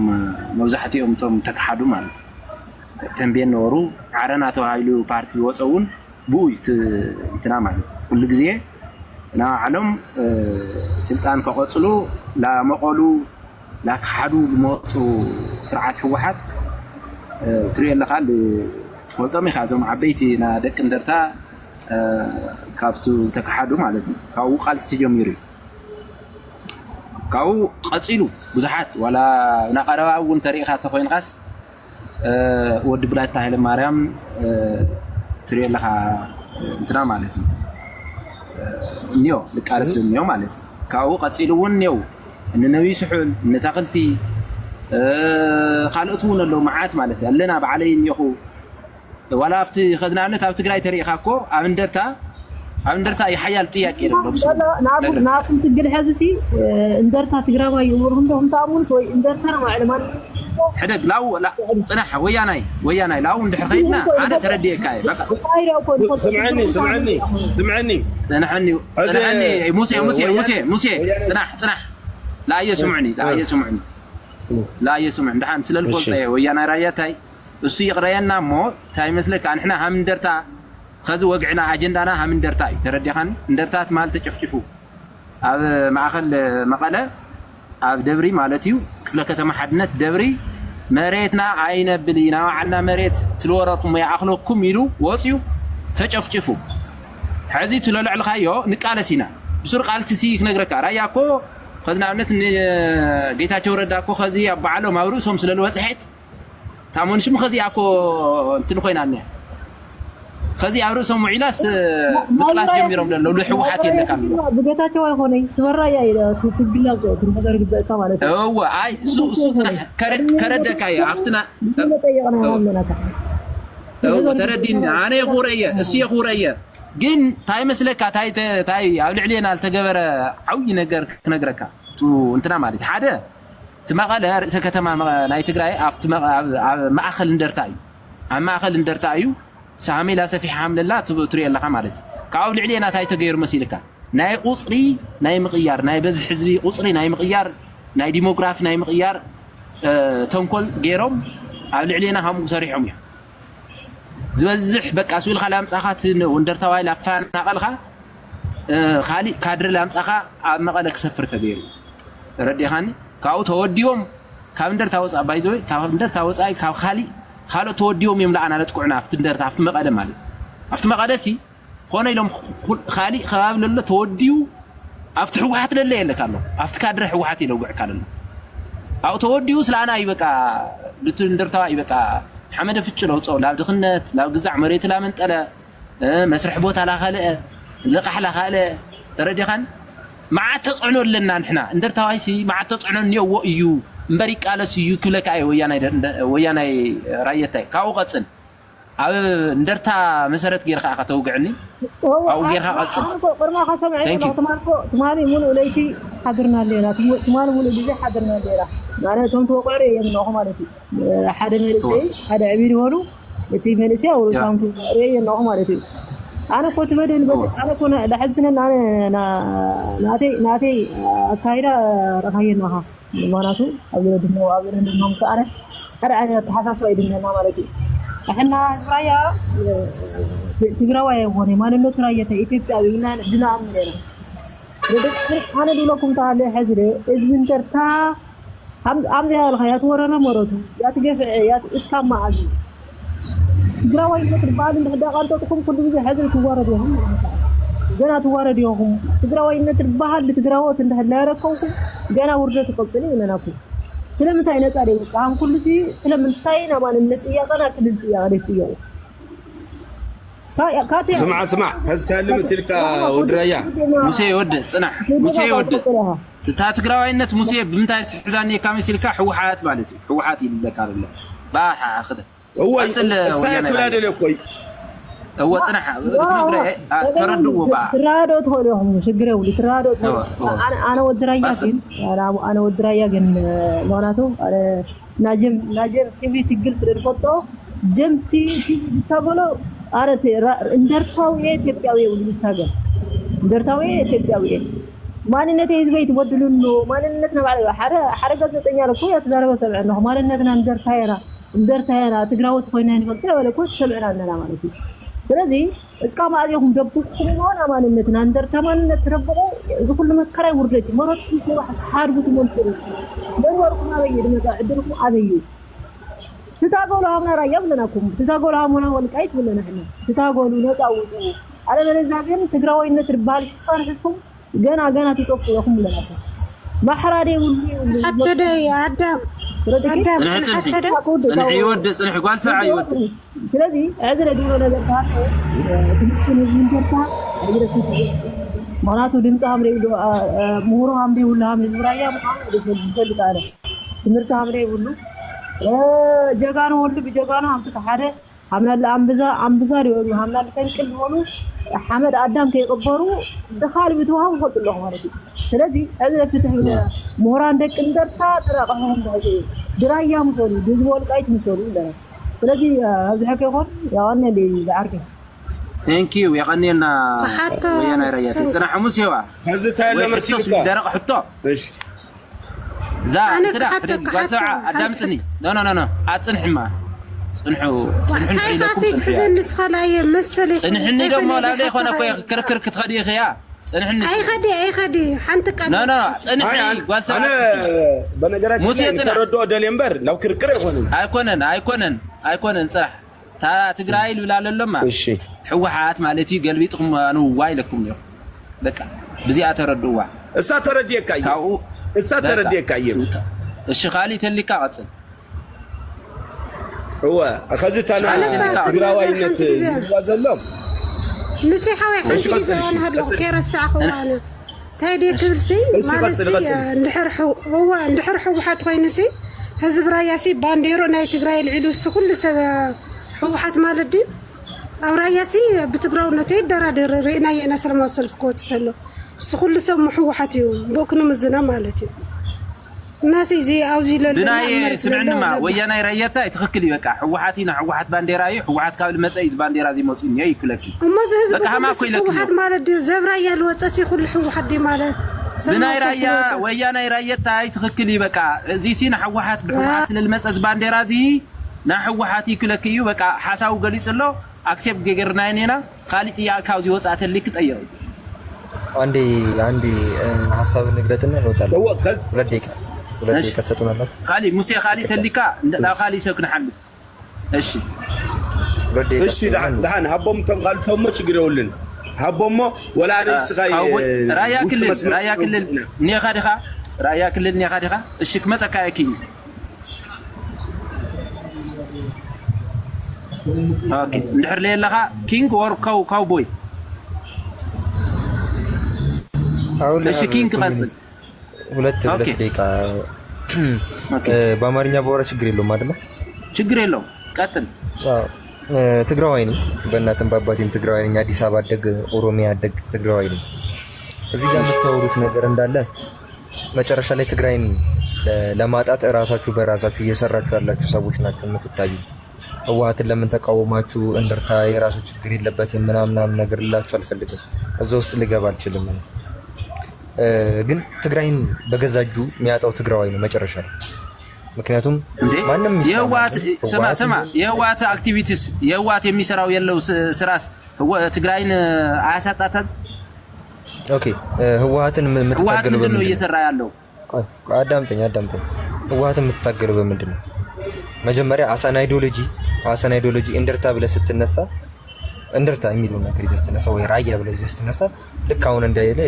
መብዛሕትኦም ቶም ተካሓዱ ማለት ተንቤን ኖሩ ዓረና ተዋሂሉ ፓርቲ ወፀውን ቡይት እንትና ማለት ኩሉ ግዜ ና ዓለም ስልጣን ከቆጽሉ ላ መቆሉ ላ ካሓዱ ልመፁ ስርዓት ህወሓት ትሪኤ ለኻል ተፈልጦም ኢኻ እዞም ዓበይቲ ና ደቂ እንደርታ ካብቱ ተካሓዱ ማለት እዩ ካብኡ ቃልሲ ተጀሚሩ ካብኡ ቀፂሉ ብዙሓት ዋላ ና ቀረባ እውን ተሪኢኻ ተኮይንካስ ወዲ ብላታ ሃይለ ማርያም ትሪኤ ለኻ እንትና ማለት ነው ኒዮ ልቃለስ ኒዮ ማለት ነው ካው ቀጽሉውን ኒዮ እነነብይ ስሑል ነታቅልቲ ካልኦቱን ለው መዓት ማለት ኣለና በዓለይ ኒኹ ወላ አፍቲ ኸዝናነት ኣብ ትግራይ ተሪኻኮ ኣብ እንደርታ ይሓያል ጥያቄ የለውም ናኩም ትግል ሕዝሲ እንደርታ ትግራዋይ ይወርሁም ደም ታሙን ወይ እንደርታ ማዕለማን حدق لاو لا صنح ويانا لاو ندحر خيدنا انا ترديك هاي فقط سمعني سنحني موسى صنح لا يسمعني دحان سل الفلطه ويانا رايتاي እሱ ይቅረየና ሞ ታይ መስለክ አንሕና ሃም እንደርታ خذ وقعنا اجندانا ሃም እንደርታ ተረዲኻን እንደርታት ማል ተጨፍጭፉ ኣብ ማእኸል መቀለ ኣብ ደብሪ ማለት እዩ ክፍለ ከተማ ሓድነት ደብሪ መሬትና አይነብሊና ዓና መሬት ትልወረኩም ያአኽለኩም ይሉ ወጽዩ ተጨፍጭፉ ሕዚ ትለልዕልካዮ ንቃለሲና ብሱር ቃልሲ ክነግረካ ራያኮ خذናነት ጌታቸው ረዳኮ خذ ያባዓሎ ማብሩሶም ስለልወጽሐት ታሞንሽም خذ ያኮ እንትን ኮይናኒ خذ ያብሩሶም ሙዒላስ ምቅላስ ጀሚሮም ደለው ለሕውሓት የለካም በጌታቸው አይሆነኝ ስበራያ ትግላቆ ትንፈደር ግበታ ማለት ነው አይ ሱ ከረደካይ አፍትና ተረዲን አኔ ኹረየ እሱ ይኹረየ ግን ታይ መስለካ ታይ ኣብ ልዕሊና አልተገበረ ዓውይ ነገር ክነግረካ እንትና ማለት ሓደ ትመቀለ ርእሰ ከተማ ናይ ትግራይ ኣፍቲ ማእኸል እንደርታ እዩ ኣብ ማእኸል እንደርታ እዩ ሳሜላ ሰፊሕ ሓምለላ ትሪኦ ኣለካ ማለት ካብ ልዕሊና ታይ ተገይሩ መሲልካ ናይ ቁጽሪ ናይ ምቅያር ናይ በዝሕ ህዝቢ ቁጽሪ ናይ ምቅያር ናይ ዲሞግራፊ ናይ ምቅያር ተንኮል ገይሮም ኣብ ልዕሊና ሃሙ ሰሪሖም እዩ ዝበዝሕ በቃ ስኡል ኻላም ጻኻት ወንደርታዋይ ላፋናቀልካ ካሊ ካድር ላምጻኻ ኣብ መቀለ ክሰፍር ከገይሩ ረዲኻኒ ካው ተወዲዮም ካብ እንደርታ ወጻ ባይዘይ ካብ እንደርታ ወጻይ ካብ ካሊ ካሎ ተወዲዮም ይምላአና ለጥቁዕና አፍት እንደርታ አፍት መቀለ ማለት አፍት መቀለሲ ሆነ ኢሎም ካሊ ከባብ ለለ ተወዲዩ አፍት ሕውሓት ለለ የለካሎ አፍት ካድር ሕውሓት ይለውዕ ካለሎ አው ተወዲዩ ስላና ይበቃ ልቱ እንደርታዋ ይበቃ حمد ፍጭለው ጾው ላብ ድኽነት ላብ ግዛዕ መሬት ላ መንጠለ መስርሕ ቦታ ላ ኻልአ ለቃሕላ ኻልአ ተረዲኻን ማዓት ተጽዕኖ ለና ንሕና እንደርታዋይሲ ማዓት ተጽዕኖ ንየዎ እዩ እምበሪ ቃለስ እዩ ክብለካ ወያናይ ራየታይ ካው ቀጽን ኣብ እንደርታ መሰረት ጌርካ ከተውግዕኒ አው ጌርካ ቀጽን ቆርማ ካሰምዐ ተማሪ ሙሉ ለይቲ ሓድርና ለና ተማሪ ሙሉ ጊዜ ሓድርና ለና ማለት ቶም ተቆሪ የምነው ማለት ሓደ መልእክት ሓደ ዕቢድ ሆኑ እቲ መልእክት ያው ሳምቱ የምነው ማለት አነ ኮት በደል አነ ኮነ ለሐዝነና ናቴ አሳይዳ ረካየና ማናቱ አብረን ሰዓረ አረ ተሐሳስባ ይድነና ማለት احنا رايا تግራዋይ ሆነ ማንነት ራየተ ኢትዮጵያዊና ድና አምነና አነ ዲሎኩም ታለ ሕዝለ እዝንተርታ አም ያል ሀያት ወረረ መረቱ ያትገፍዕ ያት እስካማ አዚ تግራዋይ ለትባል እንደዳቃንቶ ጥቁም ኩሉ ጊዜ ሕዝል ትዋረደهم ገና ትዋረደهم تግራዋይነት ተባሃል ትግራዎት እንደላረከውኩም ገና ውርደት ተቆጽኒ ይነናኩ ስለምንታይ ነፃ ደይ አሁን ኩሉ ሲ ስለምንታይ ነው ማንነት ያቀና ትልጥ ያለችው ስማ ከዝታለም ሲልካ ወድራያ ሙሴ ወድ ጽናሕ ሙሴ ወድ ትግራዋይነት ሙሴ ብምንታይ ትሕዛኒ ካመሲልካ ሕውሓት ማለት እዩ ሕውሓት ይልለካ አይደለ ባህ አخذ هو ሳይት ብላደለ ኮይ هو ጽናሕ ተረድዎ ባ ተራዶ ተሆነهم ሽግረው ተራዶ አነ ወድራያ ግን አነ ወድራያ ግን ማናቱ አረ ናጀም ቲቪ ትግል ስለፈጦ ጀምቲ ተብሎ አረተ እንደርታው የኢትዮጵያዊ ይታገል እንደርታው የኢትዮጵያዊ ማንነቴ ህዝበይ ተወድሉን ነው ማንነት ነው ባለ ሓደ ጋዜጠኛ ነው እኮ ያተዛረበ ሰብዕ ነው ማንነትና እንደርታየራ ትግራውት ኮይና ንፈልጥ ወለኮ ሰብዕና እንደና ማለት ነው ስለዚህ እስካማ አዚሁም ደብኩም ሆነ ማንነትና እንደርታ ማንነት ተረብቆ ዝኩሉ መከራይ ውርደት መሮት ይዋህ ሓርቡት መንጥሩ ደርወርኩም አበየ ድመጻዕድርኩ አበየ ትታጎሉ አምና ራያ ብለናኩም ትታጎሉ አምና ወልቃይት ብለናህና ትታጎሉ ነፃውጡ አለበለዚያ ግን ትግራዋይነት ባል ፈርሕኩም ገና ትጠፍቁ ለኩም ብለናኩም ማሕራዴ ሁሉ حتى دي عدم صنح يود صنح قال ساعة يود سلازي عزل دولو ነገር ካለ ትምስክን ይንደርታ አይረፍት ማራቱ ድምጽ አምሬ ምሁሩ አምሬ ሁሉ ህዝብ ራያ ይፈልጋል ትምርት አምሬ ሁሉ ጀጋኑ ሁሉ በጀጋኑ አምጥታ ሓደ አምናለ አንብዛ ይወሉ አምናለ ፈንቅል ሆኑ ሐመድ አዳም ከይቀበሩ ደኻል ብትዋው ፈጥለው ማለት ነው ስለዚህ አዘለ ፍትህ ምሁራን ደቅ እንደርታ ተራቀሁም ዳጂ ድራያ ምሶሉ ድዝቦል ቃይት ምሶሉ እንደራ ስለዚህ አብዛከ ይሆን ያዋነ ለአርከ ثانك يو يغنينا ويانا ريات صنع موسيوا هزتها لمرتي درق حطه ماشي زا كده قاسعه ادمتني لا اصنح ما صنحوا عينكم تحزن نسخلايه مسلي صنحني دمو لا لي خونا كركر كتخدي خيا صنحني اي خدي حنت قال لا صنحي قاسعه انا بنغراتي تردو دليمبر لو كركر አይኮነን صح تا تግራይ ልብላለለማ እሺ ህወሓት ማለት ይገልቢ ጥቅም ነው ዋይለኩም ነው በቃ በዚያ ተረዱዋ እሳ ተረዲየካይ እሺ ኻሊ ተልካ ቀጽል هو اخذتنا تግራዋይነት ዝዋዘሎም مسيحاوي حنتي هادلو كيرسع خوانه تايدي كرسي مالسي اندحرحو وحات خوينسي حزب راياسي بانديرو ناي تግራይ العلوس كل سبب حوحات مالدي او راياسي بتقراونتي درادر رينا ينا سلام سلف كوت تلو كل سب محوحات يوم بوكنو مزنا مالتي الناس زي او زي بناي سمعنا ما ويانا ريتا يتخكلي بقى حوحاتينا حوحات بانديراي حوحات كابل مصيز بانديرا زي موصين يكلكي بقى ما كو يلكي حوحات مالدي زبرايا الوصسي كل حوحات دي مالت بناي رايا ويانا ريتا يتخكلي بقى زي سينا حوحات بحوحات للمصز بانديرا زي نا حوحاتي كلكيو بقى حساو غليصلو اكسب ገገርናይኔና ኻሊጥ ያካውዚ ወጻተልክ ጠየው አንዴ ሐሳብ ንግረትና እንወጣለን ሁለት ደቂቃ ተሰጥቶናል ኻሊ ሙሴ ኻሊ ተልካ እንዳ ኻሊ ሰብክን ሐልፍ እሺ ዳን ሀቦም ተንቃልተውሞ ችግር ይውልን ሀቦሞ ወላ ንስኻይ ራያ ክልል ኒኻዲኻ እሺ ከመጸካያኪኝ اوكي ندحر لي لها كينج اور كاوبوي ايش كينج قصد ሁለት ደቂቃ በአማርኛ ባወራ ችግር የለውም አይደል ችግር የለውም ቀጥል ትግራዋይ ነኝ በእናትም በአባቴም ትግራዋይ ነኝ አዲስ አበባ አደግ ኦሮሚያ አደግ ትግራዋይ ነኝ እዚህ ጋር የምታወሩት ነገር እንዳለ መጨረሻ ላይ ትግራይን ለማጣት ራሳችሁ በራሳችሁ እየሰራችሁ ያላችሁ ሰዎች ናችሁ የምትታዩ ህወሓትን ለምን ተቃወማችሁ እንደርታ የራሱ ችግር የለበትም ምናምን ነገር ልላችሁ አልፈልግም እዛ ውስጥ ልገባ አልችልም ግን ትግራይን በገዛጁ የሚያጣው ትግራዋይ ነው መጨረሻ ምክንያቱም ማንንም የህወሓት ስማ የህወሓት አክቲቪቲስ የህወሓት የሚሰራው ያለው ስራስ ትግራይን አያሳጣታል ኦኬ ህወሓትን የምትታገለው በምንድን ነው እየሰራ ያለው አዳምጠኝ ህወሓትን የምትታገለው በምንድን ነው መጀመሪያ አሳን አይዲዮሎጂ እንደርታ ብለ ስትነሳ እንደርታ የሚለው ነገር ይዘህ ስትነሳ ወይ ራያ ብለ ይዘህ ስትነሳ ልክ አሁን እንዳይለ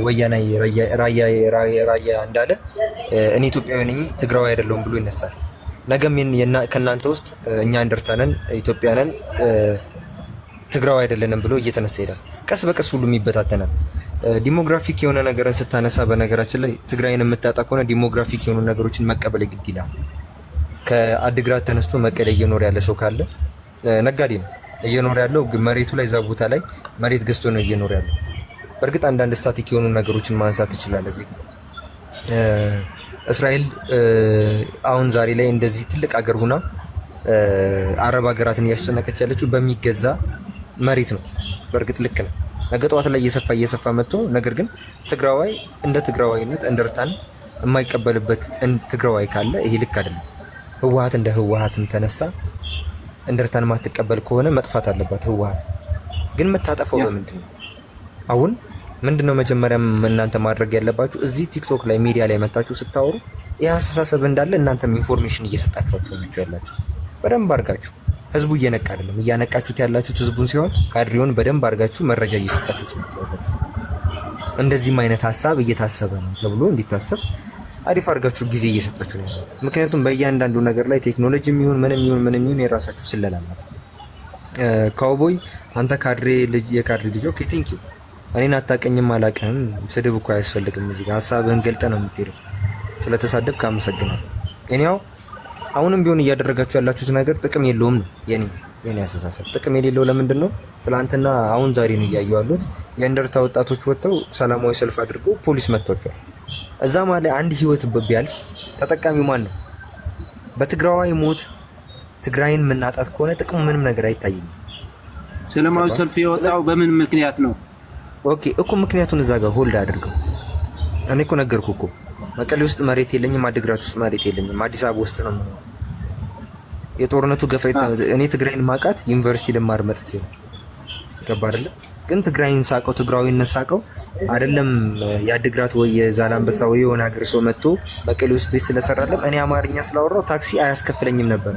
ወያና ራያ እንዳለ እኔ ኢትዮጵያዊ ነኝ ትግራዊ አይደለሁም ብሎ ይነሳል ነገም ከናንተ ውስጥ እኛ እንደርታ ነን ኢትዮጵያ ነን ትግራዊ አይደለንም ብሎ እየተነሳ ይላል ቀስ በቀስ ሁሉም ይበታተናል ዲሞግራፊክ የሆነ ነገርን ስታነሳ በነገራችን ላይ ትግራይን የምታጣ ከሆነ ዲሞግራፊክ የሆኑ ነገሮችን መቀበል ግድ ይላል ከአድግራት ተነስቶ መቀሌ እየኖር ያለ ሰው ካለ ነጋዴ ነው እየኖር ያለው መሬቱ ላይ ዛቡታ ላይ መሬት ገዝቶ ነው እየኖር ያለው በርግጥ አንዳንድ ስታቲክ የሆኑ ነገሮችን ማንሳት ይችላል እዚህ እስራኤል አሁን ዛሬ ላይ እንደዚህ ትልቅ አገር ሆና አረብ ሀገራትን እያስጨነቀች ያለችው በሚገዛ መሬት ነው በርግጥ ልክ ነው ነገ ጠዋት ላይ እየሰፋ መጥቶ ነገር ግን ትግራዋይ እንደ ትግራዋይነት እንደርታን የማይቀበልበት ትግራዋይ ካለ ይሄ ልክ አይደለም ህወሓት እንደ ህወሓትም ተነስታ እንደርታን ማትቀበል ከሆነ መጥፋት አለባት ህወሓት ግን መታጠፈው በምንድነው አሁን ምንድነው መጀመሪያም እናንተ ማድረግ ያለባችሁ እዚህ ቲክቶክ ላይ ሚዲያ ላይ መጣችሁ ስታወሩ ያስተሳሰብ እንዳለ እናንተም ኢንፎርሜሽን እየሰጣችኋቸው ናችሁ ያላችሁት በደንብ አርጋችሁ ህዝቡ እየነቃ አይደለም እያነቃችሁት ያላችሁት ህዝቡን ሲሆን ካድሬውን በደንብ አርጋችሁ መረጃ እየሰጣችሁት ናችሁ እንደዚህም አይነት ሐሳብ እየታሰበ ነው ተብሎ እንዲታሰብ አሪፍ አድርጋችሁ ጊዜ እየሰጣችሁ ነው። ምክንያቱም በእያንዳንዱ ነገር ላይ ቴክኖሎጂ የሚሆን ምንም ይሁን የራሳችሁ ስለላላት። ካውቦይ አንተ ካድሬ ልጅ የካድሬ ልጅ ኦኬ ቴንክ ዩ። እኔን አታውቅኝም አላውቅህም፣ ስድብ እኮ አያስፈልግም። እዚህ ጋር ሀሳብህን ገልጠህ ነው የምትሄደው። ስለተሳደብክ አመሰግናለሁ። እኔው አሁንም ቢሆን እያደረጋችሁ ያላችሁት ነገር ጥቅም የለውም ነው የኔ አስተሳሰብ። ጥቅም የሌለው ለምንድን ነው? ትናንትና አሁን ዛሬ ነው እያየሁ ያሉት የእንደርታ ወጣቶች ወጥተው ሰላማዊ ሰልፍ አድርገው ፖሊስ መጥቷቸዋል። እዛ ማለት አንድ ህይወት ቢያልፍ ተጠቃሚው ማን ነው? በትግራዋይ ሞት ትግራይን ምናጣት ከሆነ ጥቅሙ ምንም ነገር አይታየኝም። ሰላማዊ ሰልፍ የወጣው በምን ምክንያት ነው? ኦኬ እኮ ምክንያቱን እዛ ጋር ሆልድ አድርገው። እኔ እኮ ነገርኩህ እኮ መቀሌ ውስጥ መሬት የለኝም፣ አዲግራት ውስጥ መሬት የለኝም፣ አዲስ አበባ ውስጥ ነው የጦርነቱ ገፋይ። እኔ ትግራይን ማቃት ዩኒቨርሲቲ ልማር መጥቼ ነው። ገባ አይደለ? ግን ትግራይን ሳቀው ትግራዊነት ሳቀው አይደለም። የአዲግራት ወይ የዛላምበሳ ወይ የሆነ ሀገር ሰው መጥቶ መቀሌ ውስጥ ቤት ስለሰራለም እኔ አማርኛ ስላወራው ታክሲ አያስከፍለኝም ነበር።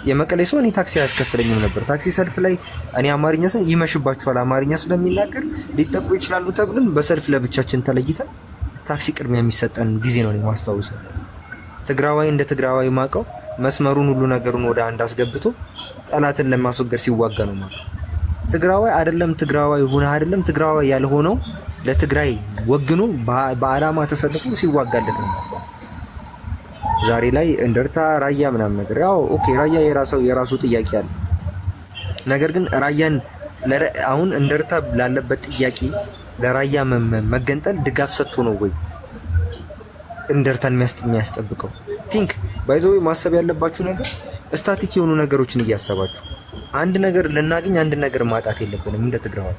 የመቀሌ ሰው እኔ ታክሲ አያስከፍለኝም ነበር። ታክሲ ሰልፍ ላይ እኔ አማርኛ ይመሽባቸዋል አማርኛ ስለሚናገር ሊጠቁ ይችላሉ ተብለን በሰልፍ ለብቻችን ተለይተን ታክሲ ቅድሚያ የሚሰጠን ጊዜ ነው ማስታወሰው። ትግራዋይ እንደ ትግራዋይ ማቀው መስመሩን ሁሉ ነገሩን ወደ አንድ አስገብቶ ጠላትን ለማስወገድ ሲዋጋ ነው ማለት። ትግራዋይ አይደለም ትግራዋይ ሆነ አይደለም ትግራዋይ ያልሆነው ለትግራይ ወግኖ በአላማ ተሰልፎ ሲዋጋለት ነው። ዛሬ ላይ እንደርታ ራያ ምናምን ነገር ያው ኦኬ ራያ የራሱ ጥያቄ አለ። ነገር ግን ራያን አሁን እንደርታ ላለበት ጥያቄ ለራያ መገንጠል ድጋፍ ሰጥቶ ነው ወይ እንደርታን የሚያስጠብቀው? ቲንክ ባይዘው ማሰብ ያለባችሁ ነገር ስታቲክ የሆኑ ነገሮችን እያሰባችሁ አንድ ነገር ልናገኝ አንድ ነገር ማጣት የለብንም እንደ ትግራዋይ።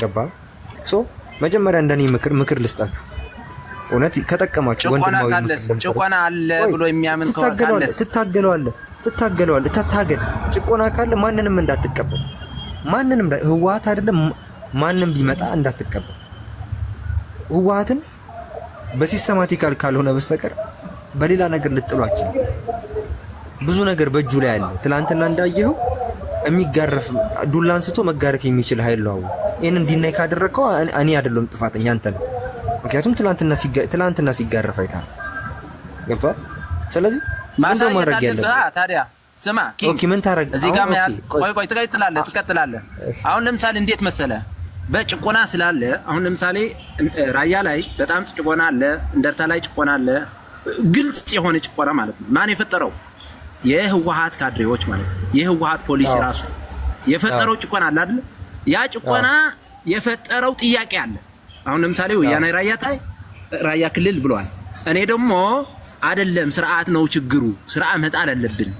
ገባ? ሶ መጀመሪያ እንደኔ ምክር ልስጣችሁ። እውነት ከጠቀማችሁ ወንድማዊ ጭቆና አለ ብሎ የሚያምን ካለ ትታገለዋለህ። ተታገል። ጭቆና ካለ ማንንም እንዳትቀበል። ማንንም ህወሓት አይደለም ማንንም ቢመጣ እንዳትቀበል። ህወሓትን በሲስተማቲካል ካልሆነ በስተቀር በሌላ ነገር ልጥሏችሁ። ብዙ ነገር በእጁ ላይ አለ። ትላንትና እንዳየኸው የሚጋረፍ ዱላ አንስቶ መጋረፍ የሚችል ኃይል ነው። ይሄንን ዲናይ ካደረከው እኔ አይደለም ጥፋተኛ አንተ ነው። ምክንያቱም ትላንትና ሲጋረፍ አይተሃል። ገባ? ስለዚህ ማሳየት አለብህ። ታዲያ ስማ ኦኬ ምን ታረግ እዚህ ጋር ቆይ ትቀጥላለህ። አሁን ለምሳሌ እንዴት መሰለ በጭቆና ስላለ አሁን ለምሳሌ ራያ ላይ በጣም ጭቆና አለ፣ እንደርታ ላይ ጭቆና አለ። ግልጽ የሆነ ጭቆና ማለት ነው። ማን የፈጠረው? የህወሓት ካድሬዎች ማለት ነው። የህወሓት ፖሊስ ራሱ የፈጠረው ጭቆና አለ አይደል? ያ ጭቆና የፈጠረው ጥያቄ አለ። አሁን ለምሳሌ ወያኔ ራያ ክልል ብለዋል። እኔ ደግሞ አይደለም ስርዓት ነው ችግሩ፣ ስርዓት መጣል አለብን።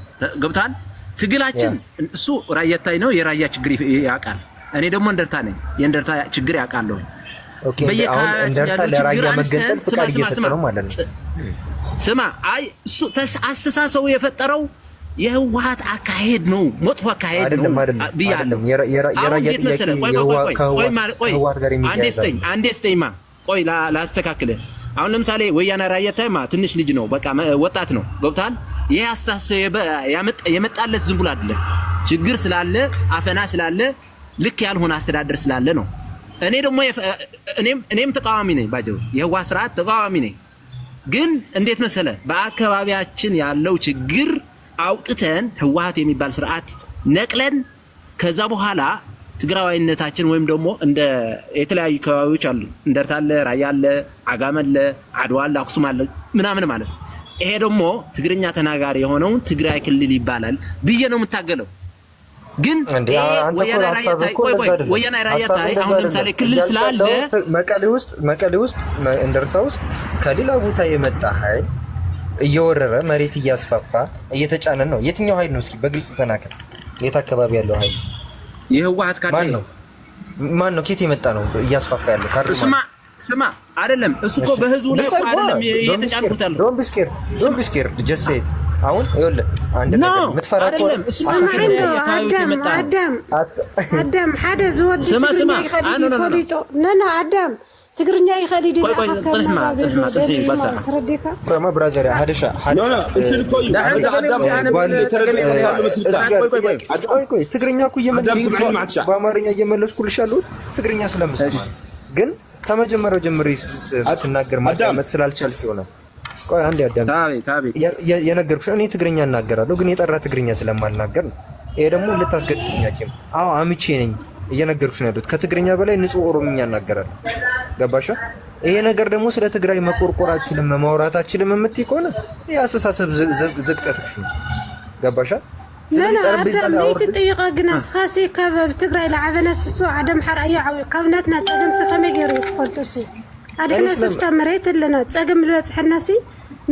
ገብቷል? ትግላችን እሱ ራያታይ ነው፣ የራያ ችግር ያውቃል። እኔ ደግሞ እንደርታ ነኝ፣ የእንደርታ ችግር ያውቃለሁ። ኦኬ አሁን እንደርታ ለራያ መገንጠል ፍቃድ እየሰጠ ነው ማለት ነው። ስማ አይ እሱ አስተሳሰቡ የፈጠረው የህወሓት አካሄድ ነው፣ መጥፎ አካሄድ ነው ብያለሁ። የራያ ጥያቄ ከህወሓት ጋር የሚያያዝ አንዴ ስተይማ ቆይ ላስተካክልህ። አሁን ለምሳሌ ወያኔ ራያታይማ ትንሽ ልጅ ነው፣ በቃ ወጣት ነው። ገብቷል? ይሄ አስተሳሰብ የመጣለት ዝም ብሎ አይደለም። ችግር ስላለ አፈና ስላለ ልክ ያልሆነ አስተዳደር ስላለ ነው። እኔ ደግሞ እኔም ተቃዋሚ ነኝ፣ ባጀው የህወሓት ስርዓት ተቃዋሚ ነኝ። ግን እንዴት መሰለ በአካባቢያችን ያለው ችግር አውጥተን ህወሓት የሚባል ስርዓት ነቅለን ከዛ በኋላ ትግራዋይነታችን ወይም ደግሞ እንደ የተለያዩ አካባቢዎች አሉ፣ እንደርታ አለ፣ ራያ አለ፣ አጋመ አለ፣ አድዋ አለ፣ አክሱም አለ ምናምን ማለት ነው። ይሄ ደግሞ ትግርኛ ተናጋሪ የሆነውን ትግራይ ክልል ይባላል ብዬ ነው የምታገለው። ግን ወያኔ ራያታይ አሁን ለምሳሌ ክልል ስላለ መቀሌ ውስጥ እንደርታ ውስጥ ከሌላ ቦታ የመጣ ኃይል እየወረረ መሬት እያስፋፋ እየተጫነ ነው። የትኛው ኃይል ነው? እስኪ በግልጽ ተናገር። የት አካባቢ ያለው ኃይል? የህወሓት ካድሬ ማን ነው? ከየት የመጣ ነው እያስፋፋ ያለው ካድሬ? ስማ አይደለም እሱ እኮ በህዝቡ ላይ አይደለም እየተጫንኩት ያለው። ዶንት ቢ ስኬርድ ጀስት ሴይ ኢት። አሁን ይኸውልህ አንድ ነገር የምትፈራ አይደለም እሱ አዳም ሓደ ዝወድ ትግርኛ ይኸዲ ፎሊጦ ነና አዳም ትግርኛ ይኸዲ ዲካ ከማ ተረዲካ ቆማ ብራዘር ሀደሻ ቆይ ትግርኛ እኮ በአማርኛ እየመለስኩልሽ ያለሁት ትግርኛ ስለምሰማ ግን ከመጀመሪያው ጀምሬ ስናገር ማዳመጥ ስላልቻልሽ ይሆናል። ቆይ አንዴ አዳም የነገርኩሽ እኔ ትግርኛ እናገራለሁ፣ ግን የጠራ ትግርኛ ስለማልናገር ነው። ይሄ ደግሞ ልታስገድድኛችም። አዎ አምቼ ነኝ እየነገርኩሽ ነው ያሉት። ከትግርኛ በላይ ንጹህ ኦሮምኛ እናገራለሁ። ገባሽ? ይሄ ነገር ደግሞ ስለ ትግራይ መቆርቆራችንም ማውራታችንም የምትይ ከሆነ ይሄ አስተሳሰብ ዝቅጠትሽ ነው። ገባሽ? ስለዚህ ጠረጴዛ ላይ አውርድ ትጥይቃ ግን እስካሲ ከበብ ትግራይ ለዓበነስ እሱ አደም ሓርአዩ ዓው ካብነትና ፀገም ሰከመይ ገይሩ ትፈልጡሲ አደና ሰፍታ መሬት ለና ፀገም ልበፅሐናሲ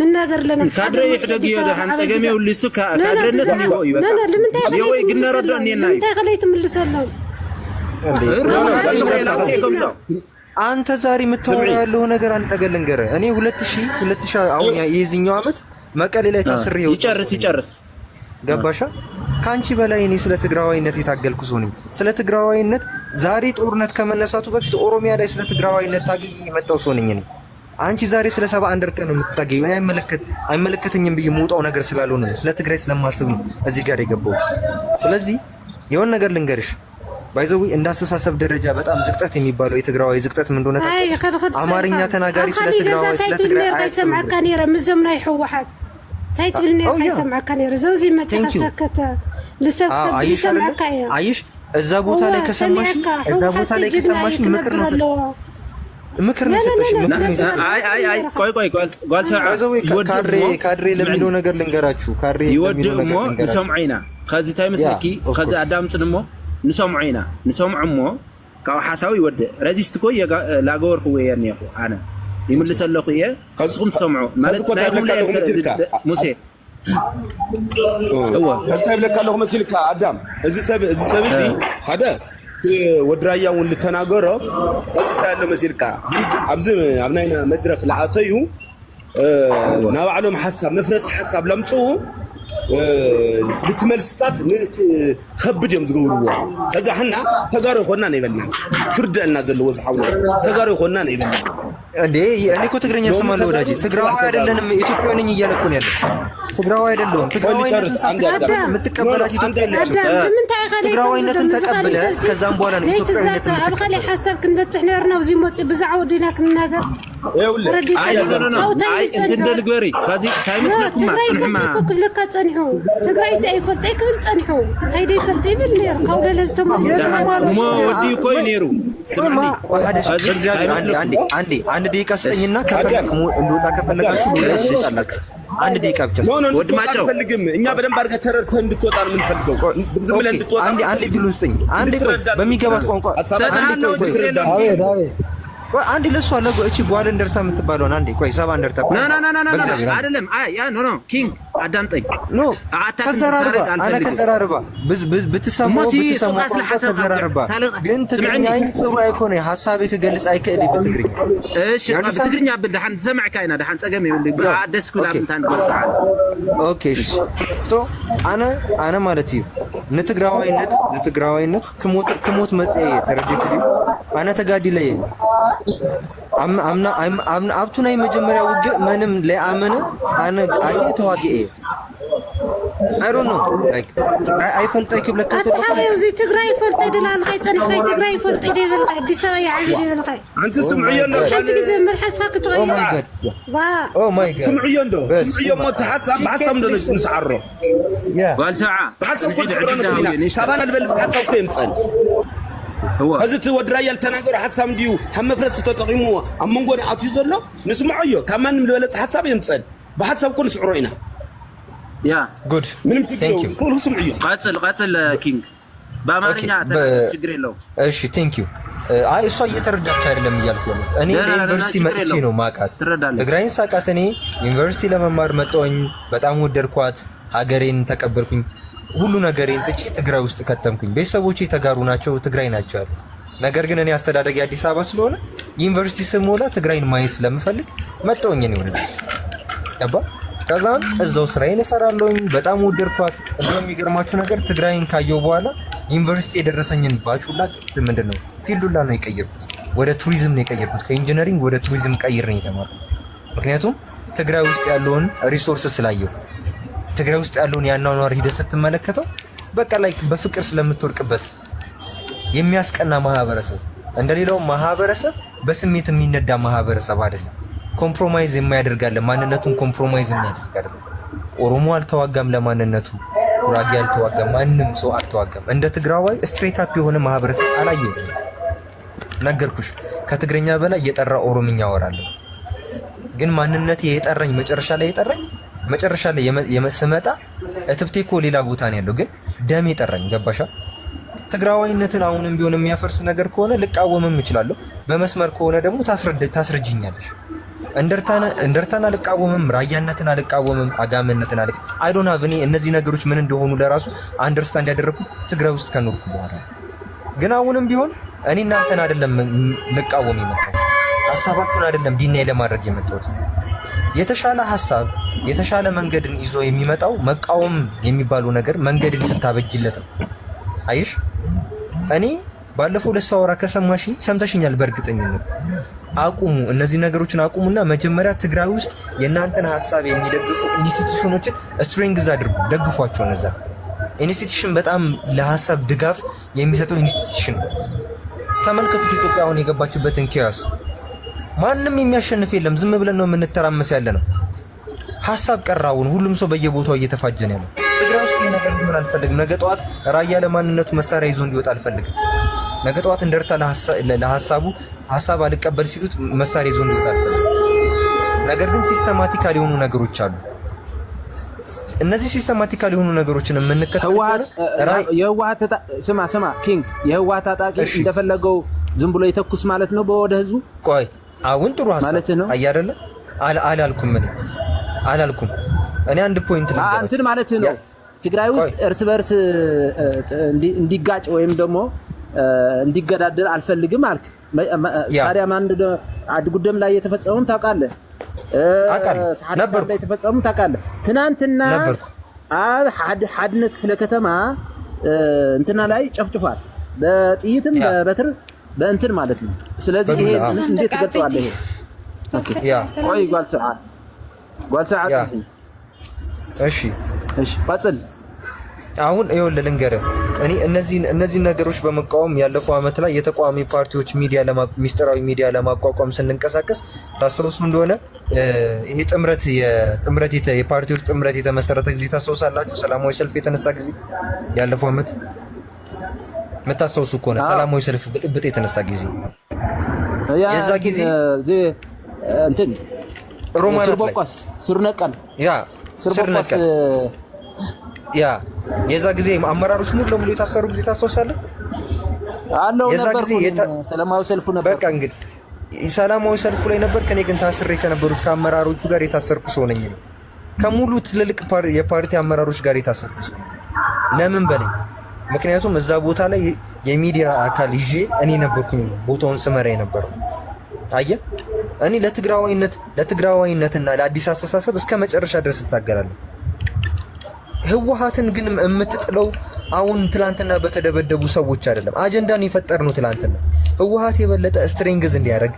ንናገር ለና ካድሬ ይሕደግ ይወደ ሓን ፀገም ይውልሱ ካድረነት ነው ይበቃ ይወይ ግን ነረዶ እኔና እንታይ ከለይ ትምልሰሎም አንተ ዛሬ የምታወራ ያለው ነገር አንድ ነገር ልንገርህ። እኔ 2000 አሁን የዚህኛው አመት መቀሌ ላይ ታስሬ ይጨርስ ገባሻ? ካንቺ በላይ እኔ ስለ ትግራዋይነት የታገልኩ ሰው ነኝ። ስለ ትግራዋይነት ዛሬ ጦርነት ከመነሳቱ በፊት ኦሮሚያ ላይ ስለ ትግራዋይነት ታግዬ የመጣው ሰው ነኝ እኔ። አንቺ ዛሬ ስለ 70 አንደርተ ነው የምታገኝ። እኔ አይመለከተኝም ብዬ የምወጣው ነገር ስላልሆነ ነው፣ ስለ ትግራይ ስለማስብ ነው እዚህ ጋር የገባሁት። ስለዚህ የሆነ ነገር ልንገርሽ፣ ባይዘው እንዳስተሳሰብ ደረጃ በጣም ዝቅጠት የሚባለው የትግራዋይ ዝቅጠት ምን እንደሆነ ታውቂያለሽ? አማርኛ ተናጋሪ ስለ ትግራይ አይሰማዕ ካኔራ ምዘምና ይحوحات ታይትልኔ አይሰማዕ ካኔራ ዘውዚ መተሰከተ ለሰብከ ይሰማዕ ካያ አይሽ እዛ ቦታ ላይ ከሰማሽ ምክር ነው ሰጠሽ። አይ ቆይ ካድሬ ለሚለው ነገር ልንገራችሁ። ካድሬ ለሚለው ነገር ልንገራችሁ። ንሰምዒና ከዚ ታይ መስኪ ከዚ አዳምጽ ደሞ ንሰምዒና ንሰምዕሞ ካብ ሓሳዊ ይወድእ ረዚስት ኮ ላገወርኹ ወየርኒኹ ኣነ ይምልሰለኹ እየ ከስኹም ትሰምዑ ማለት ናይኹም ላይ ሙሴ ከስታይ ብለካ ኣለኹ መስልካ ኣዳም እዚ ሰብ እዚ ሓደ ወድራያ እውን ልተናገሮ ከስታይ ኣሎ መስልካ ኣብዚ ኣብ ናይና መድረክ ለዓተዩ ናብ ባዕሎም ሓሳብ መፍረሲ ሓሳብ ለምፅኡ ልትመልስታት ከብድ እዮም ዝገብርዎ። ከዛ ሕና ተጋሩ ይኮንና ነው ይበልና ክርደልና ዘለዎ ዝሓውና ተጋሩ ይኮንና ነው ይበልና እንዴ እኔ እኮ ትግርኛ ሰማለሁ ወዳጅ። ትግራዋይ አይደለንም ኢትዮጵያዊ ነኝ እያለ እኮ ነው ያለው። ትግራዋይ አይደለም። ትግራዋይነትን የምትቀበላት ኢትዮጵያ የለችም። ትግራዋይነትን ተቀበለ ከዛም በኋላ ነው ኢትዮጵያዊነትን ኣብ ካሊ ሓሳብ ክንበፅሕ ነርና እዚ ሞጽ ብዛዕባ ዲና ክንናገር አይ እንትን ደልግበሪ ከዚ ታይ መስለኩም ጽንሕማ ክብልካ ጸኒሑ ትግራይ ዘይፈልጥ ክብል ጸኒሑ ከይደ ይፈልጥ ይብል ነር ካውለ ለዝተማሩ ሞ ወዲ ኮይ ነሩ ስማኒ አንድ ደቂቃ ስጠኝና ከፈለክሙ እንደወጣ ከፈለጋችሁ ልወጣላችሁ። አንድ ደቂቃ ብቻ ወድማቸው አንፈልግም። እኛ በደንብ አድርገህ ተረድተህ እንድትወጣ ነው የምንፈልገው። ዝም ብለህ እንድትወጣ አንድ ቢሉ ስጠኝ። አንድ በሚገባት ቋንቋ አንድ ለሷ ለጎ እቺ ጓል እንደርታ የምትባለው አንዴ ቆይ 70 እንደርታ አይደለም ያ ኖ ኪንግ አዳምጠኝ ኖ ከዘራርባ ብትሰማው ከዘራርባ ግን ትግርኛ ጽሩ አይኮነ ሐሳቤ ከገልጽ አይከእድ በትግርኛ እሺ በትግርኛ ብልዳን ሰማዕካ ኢና ዳን ጸገም ይብል አደስኩ ላምታን ጎልሳዓ ኦኬ እሺ ቶ አነ ማለት እዩ ንትግራዋይነት ክሞት መጽኤ ተረድኩ አነ ተጋዲለየ አምና አብቱናይ መጀመሪያ ውግ ምንም ለአመነ አነ አቲ ተዋጊኤ I don't know like I felt like ብለካ ተባለ እዚ ትግራይ ፈልጥ ይደላል ኸይጸንኸ ትግራይ ፈልጥ ይደብል አዲስ አበባ ያዕቢ ይደብል ኸይ አንተ ስምዑዮ እንዶ አንተ ግዜ መልሐሳ ክትወይ ኦ ማይ ጋድ ስምዑዮ እንዶ ስምዑዮ ሞት ሐሳብ በሐሳብ እንዶ ንስዓሮ ያ ዋልሰዓ በሐሳብ ኮን ስብረና ሳባና ልበልጽ ሐሳብ ኮ ይምጸን هذا ودراي التناقر حسام ديو هم مفرس تطقيمو امنغون اتيو زلو نسمعيو كمان ملبلص حساب يمصل بحساب كل سعروينا يا جود ምንም ችግር የለውም ሁሉ ስምعيو ቀጥል ኪንግ በአማርኛ ችግር የለውም እሺ ቴንክ ዩ አይ እሷ እየተረዳች አይደለም እያልኩ ነው እኔ ዩኒቨርሲቲ መጥቼ ነው ማቃት ትግራይን ሳቃት እኔ ዩኒቨርሲቲ ለመማር መጣሁኝ በጣም ወደድኳት ሀገሬን ተቀበልኩኝ ሁሉ ነገሬን ጥጪ ትግራይ ውስጥ ከተምኩኝ ቤተሰቦቼ ተጋሩ ናቸው ትግራይ ናቸው ያሉት ነገር ግን እኔ አስተዳደግ አዲስ አበባ ስለሆነ ዩኒቨርሲቲ ስሞላ ትግራይን ማየት ስለምፈልግ መጣሁኝ ነው ወደዚህ ያባ ከዛን እዛው ስራዬን እሰራለሁኝ በጣም ወደድኳት እንደሚገርማችሁ ነገር ትግራይን ካየው በኋላ ዩኒቨርሲቲ የደረሰኝን ባቹላ ምንድነው ፊልዱላ ነው የቀየርኩት ወደ ቱሪዝም ነው የቀየርኩት ከኢንጂነሪንግ ወደ ቱሪዝም ቀይር ነው የተማርኩት ምክንያቱም ትግራይ ውስጥ ያለውን ሪሶርስ ስላየው ትግራይ ውስጥ ያለውን ያናኗር ሂደት ስትመለከተው በቃ ላይክ በፍቅር ስለምትወርቅበት የሚያስቀና ማህበረሰብ እንደሌላው ማህበረሰብ በስሜት የሚነዳ ማህበረሰብ አይደለም። ኮምፕሮማይዝ የማያደርጋለ ማንነቱን ኮምፕሮማይዝ የሚያደርጋለ። ኦሮሞ አልተዋጋም ለማንነቱ፣ ጉራጌ አልተዋጋም፣ ማንም ሰው አልተዋጋም። እንደ ትግራዋይ ስትሬት አፕ የሆነ ማህበረሰብ አላየሁም። ነገርኩሽ፣ ከትግረኛ በላይ የጠራ ኦሮምኛ አወራለሁ። ግን ማንነቴ የጠራኝ መጨረሻ ላይ የመስመጣ እትብቴ እኮ ሌላ ቦታ ነው ያለው፣ ግን ደም የጠራኝ ገባሻ? ትግራዋይነትን አሁንም ቢሆን የሚያፈርስ ነገር ከሆነ ልቃወምም እችላለሁ። በመስመር ከሆነ ደግሞ ታስረጅኛለሽ። እንደርታን አልቃወምም፣ ራያነትን አልቃወምም፣ አጋመነትን አይ ዶንት ሃቭ እኔ እነዚህ ነገሮች ምን እንደሆኑ ለራሱ አንደርስታንድ ያደረኩት ትግራይ ውስጥ ከኖርኩ በኋላ። ግን አሁንም ቢሆን እኔ እናንተን አይደለም ልቃወም የመጣሁት፣ ሀሳባችሁን አይደለም ዲናይ ለማድረግ የመጣሁት። የተሻለ ሀሳብ የተሻለ መንገድን ይዞ የሚመጣው መቃወም የሚባለው ነገር መንገድን ስታበጅለት ነው። አይሽ እኔ ባለፈው ለሳወራ ከሰማሽኝ ሰምተሽኛል በእርግጠኝነት። አቁሙ፣ እነዚህ ነገሮችን አቁሙና መጀመሪያ ትግራይ ውስጥ የእናንተን ሀሳብ የሚደግፉ ኢንስቲትዩሽኖችን ስትሬንግዝ አድርጉ፣ ደግፏቸው። እነዛ ኢንስቲትዩሽን በጣም ለሀሳብ ድጋፍ የሚሰጠው ኢንስቲትዩሽን። ተመልከቱት ኢትዮጵያ አሁን የገባችበትን ኪያስ። ማንም የሚያሸንፍ የለም፣ ዝም ብለን ነው የምንተራመስ ያለ ነው። ሀሳብ ቀራውን ሁሉም ሰው በየቦታው እየተፋጀን ያለው። ትግራይ ውስጥ ይሄ ነገር ሊሆን አልፈልግም። ነገ ጠዋት ራያ ለማንነቱ መሳሪያ ይዞ እንዲወጣ አልፈልግም። ነገ ጠዋት እንደርታ ለሀሳቡ ሀሳብ አልቀበል ሲሉት መሳሪያ ይዞ እንዲወጣ አልፈልግም። ነገር ግን ሲስተማቲካል የሆኑ ነገሮች አሉ። እነዚህ ሲስተማቲካል የሆኑ ነገሮችን የምንከተለው የህወሓት ስማ ኪንግ፣ የህወሓት ታጣቂ እንደፈለገው ዝም ብሎ የተኩስ ማለት ነው በወደ ህዝቡ። ቆይ አሁን ጥሩ ሀሳብ ማለት ነው አይደለ? አላልኩም እኔ አንድ ፖይንት ነው እንትን ማለት ነው። ትግራይ ውስጥ እርስ በርስ እንዲጋጭ ወይም ደግሞ እንዲገዳደር አልፈልግም አልክ። ታዲያ ማን አድጉደም ላይ የተፈጸመውን ታውቃለህ? ነበር ላይ የተፈጸመውን ታውቃለህ? ትናንትና ሐድነት ክፍለ ከተማ እንትና ላይ ጨፍጭፏል፣ በጥይትም በበትር በእንትን ማለት ነው። ስለዚህ ይሄ እንዴት ትገልጸዋለህ? ይሄ ቆይ ጓልሰዓ እሺ ባጽል አሁን ይኸውልህ ልንገርህ፣ እኔ እነዚህ ነገሮች በመቃወም ያለፈው ዓመት ላይ የተቃዋሚ ፓርቲዎች ሚስጥራዊ ሚዲያ ለማቋቋም ስንንቀሳቀስ ታስታውሱ እንደሆነ ይሄ የፓርቲዎች ጥምረት የተመሰረተ ጊዜ ታስታውሳላችሁ? ሰላማዊ ሰልፍ የተነሳ ጊዜ ያለፈው ዓመት የምታስታውሱ ከሆነ ሰላማዊ ሰልፍ ብጥብጥ የተነሳ ጊዜ የዛ ጊዜ እንትን ሮማን ሱርቦቆስ ሱርነቀል የዛ ጊዜ አመራሮች ሙሉ ለሙሉ የታሰሩ ጊዜ ታስታውሳለህ? አለው ነበር። ሰላማዊ ሰልፉ ነበር። በቃ እንግዲህ ሰላማዊ ሰልፉ ላይ ነበር። ከኔ ግን ታስሬ ከነበሩት ከአመራሮቹ ጋር የታሰርኩ ሰው ነኝ። ከሙሉ ትልልቅ የፓርቲ አመራሮች ጋር የታሰርኩ ሰው። ለምን በለኝ። ምክንያቱም እዛ ቦታ ላይ የሚዲያ አካል ይዤ እኔ ነበርኩኝ ቦታውን ስመራ የነበረው። አየህ፣ እኔ ለትግራዋይነትና ለአዲስ አስተሳሰብ እስከ መጨረሻ ድረስ እታገላለሁ። ህወሓትን ግን የምትጥለው አሁን ትላንትና በተደበደቡ ሰዎች አይደለም። አጀንዳን የፈጠርነው ትላንትና ህወሓት የበለጠ ስትሬንግዝ እንዲያደርግ፣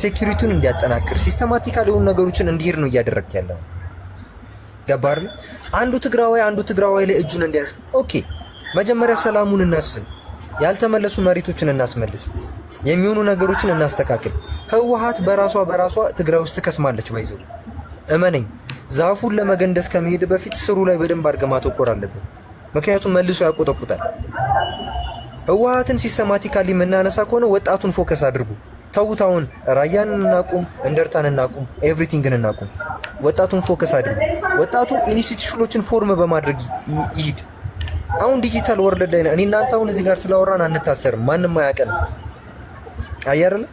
ሴኩሪቲውን እንዲያጠናክር፣ ሲስተማቲካል የሆኑ ነገሮችን እንዲሄድ ነው እያደረግክ ያለው። ገባህ? አንዱ ትግራዋይ ላይ እጁን እንዲያስ ኦኬ፣ መጀመሪያ ሰላሙን እናስፍን፣ ያልተመለሱ መሬቶችን እናስመልስ፣ የሚሆኑ ነገሮችን እናስተካክል። ህወሓት በራሷ ትግራይ ውስጥ ትከስማለች። ባይዘው እመነኝ። ዛፉን ለመገንደስ ከመሄድ በፊት ስሩ ላይ በደንብ አድርገህ ማተኮር አለብን። ምክንያቱም መልሶ ያቆጠቁጣል። ህወሓትን ሲስተማቲካሊ የምናነሳ ከሆነ ወጣቱን ፎከስ አድርጉ። ተውት። አሁን ራያን እናቁም፣ እንደርታን እናቁም፣ ኤቭሪቲንግን እናቁም። ወጣቱን ፎከስ አድርጉ። ወጣቱ ኢንስቲትዩሽኖችን ፎርም በማድረግ ይሂድ። አሁን ዲጂታል ወርልድ ላይ እኔ እናንተ አሁን እዚህ ጋር ስላወራን አንታሰርም፣ ማንም አያውቀንም። አያረለ።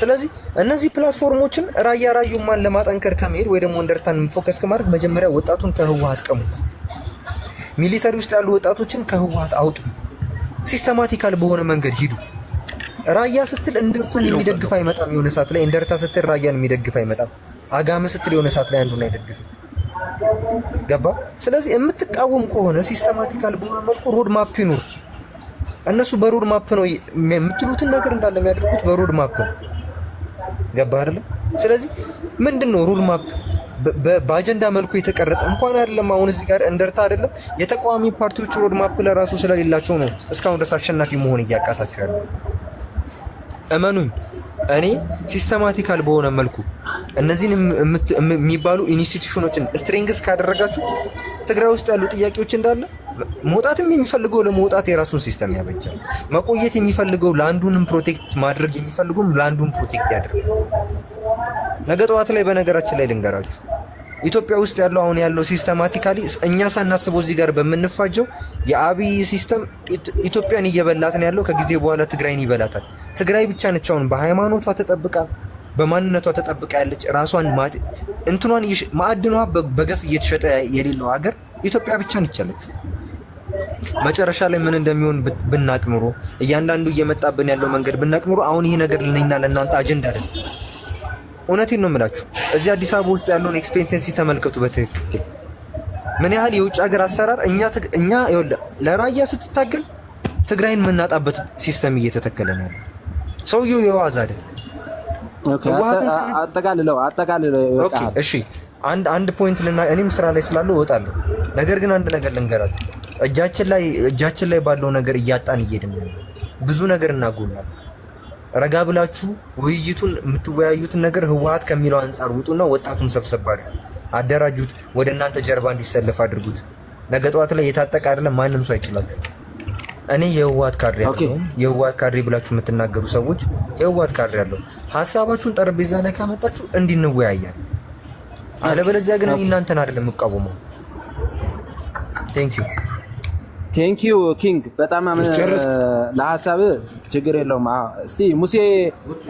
ስለዚህ እነዚህ ፕላትፎርሞችን ራዩማን ለማጠንከር ከመሄድ ወይ ደግሞ እንደርታን ፎከስ ከማድረግ መጀመሪያ ወጣቱን ከህወሓት ቀሙት። ሚሊተሪ ውስጥ ያሉ ወጣቶችን ከህወሓት አውጡ። ሲስተማቲካል በሆነ መንገድ ሂዱ። ራያ ስትል እንደርታን የሚደግፍ አይመጣም። የሆነ ሰዓት ላይ እንደርታ ስትል ራያን የሚደግፍ አይመጣም። አጋመ ስትል የሆነ ሰዓት ላይ አንዱን አይደግፍም። ገባ? ስለዚህ የምትቃወም ከሆነ ሲስተማቲካል በሆነ መልኩ ሮድ ማፕ ይኑር። እነሱ በሮድ ማፕ ነው የምትሉትን ነገር እንዳለ የሚያደርጉት በሮድ ማፕ ነው። ገባ አይደለ? ስለዚህ ምንድነው ሮድ ማፕ በአጀንዳ መልኩ የተቀረጸ እንኳን አይደለም። አሁን እዚህ ጋር እንደርታ አይደለም የተቃዋሚ ፓርቲዎች ሮድ ማፕ ለራሱ ስለሌላቸው ነው እስካሁን ድረስ አሸናፊ መሆን እያቃታቸው ያለው። እመኑኝ፣ እኔ ሲስተማቲካል በሆነ መልኩ እነዚህን የሚባሉ ኢንስቲትዩሽኖችን ስትሪንግስ ካደረጋችሁ ትግራይ ውስጥ ያሉ ጥያቄዎች እንዳለ መውጣትም የሚፈልገው ለመውጣት የራሱን ሲስተም ያበጃል። መቆየት የሚፈልገው ለአንዱንም ፕሮቴክት ማድረግ የሚፈልገውም ለአንዱን ፕሮቴክት ያደርጋል። ነገ ጠዋት ላይ በነገራችን ላይ ልንገራችሁ ኢትዮጵያ ውስጥ ያለው አሁን ያለው ሲስተማቲካሊ እኛ ሳናስበው እዚህ ጋር በምንፋጀው የአብይ ሲስተም ኢትዮጵያን እየበላት ነው ያለው። ከጊዜ በኋላ ትግራይን ይበላታል። ትግራይ ብቻ ነች አሁን በሃይማኖቷ ተጠብቃ በማንነቷ ተጠብቃ ያለች ራሷን እንትኗን ማዕድኗ በገፍ እየተሸጠ የሌለው ሀገር ኢትዮጵያ ብቻ ነች ያለች። መጨረሻ ላይ ምን እንደሚሆን ብናቅ ኑሮ እያንዳንዱ እየመጣብን ያለው መንገድ ብናቅ ኑሮ አሁን ይሄ ነገር ለእኔና ለእናንተ አጀንዳ አይደለም። እውነቴን ነው የምላችሁ። እዚህ አዲስ አበባ ውስጥ ያለውን ኤክስፔክተንሲ ተመልከቱ በትክክል ምን ያህል የውጭ ሀገር አሰራር እኛ ለራያ ስትታገል ትግራይን የምናጣበት ሲስተም እየተተከለ ነው። ሰውየው የዋዛ አይደል። ኦኬ አጠቃልለው ኦኬ እሺ አንድ ፖይንት እኔም ስራ ላይ ስላለው እወጣለሁ። ነገር ግን አንድ ነገር ልንገራችሁ። እጃችን ላይ ባለው ነገር እያጣን እየሄድን ነው። ብዙ ነገር እናጎላለን። ረጋ ብላችሁ ውይይቱን የምትወያዩትን ነገር ህወሓት ከሚለው አንፃር ውጡና ወጣቱን ሰብሰብ አደራጁት። ወደ እናንተ ጀርባ እንዲሰለፍ አድርጉት። ነገ ጠዋት ላይ የታጠቀ አይደለም ማንም ሰው አይችላችሁ። እኔ የህወሓት ካድሬ ያለው የህወሓት ካድሬ ብላችሁ የምትናገሩ ሰዎች የህወሓት ካድሬ ያለው ሀሳባችሁን ጠረጴዛ ላይ ካመጣችሁ እንድንወያያለን። አለበለዚያ ግን እናንተን አይደለም የምቃወመው። ቴንክ ዩ ኪንግ በጣም ለሐሳብ ችግር የለውም። እስቲ ሙሴ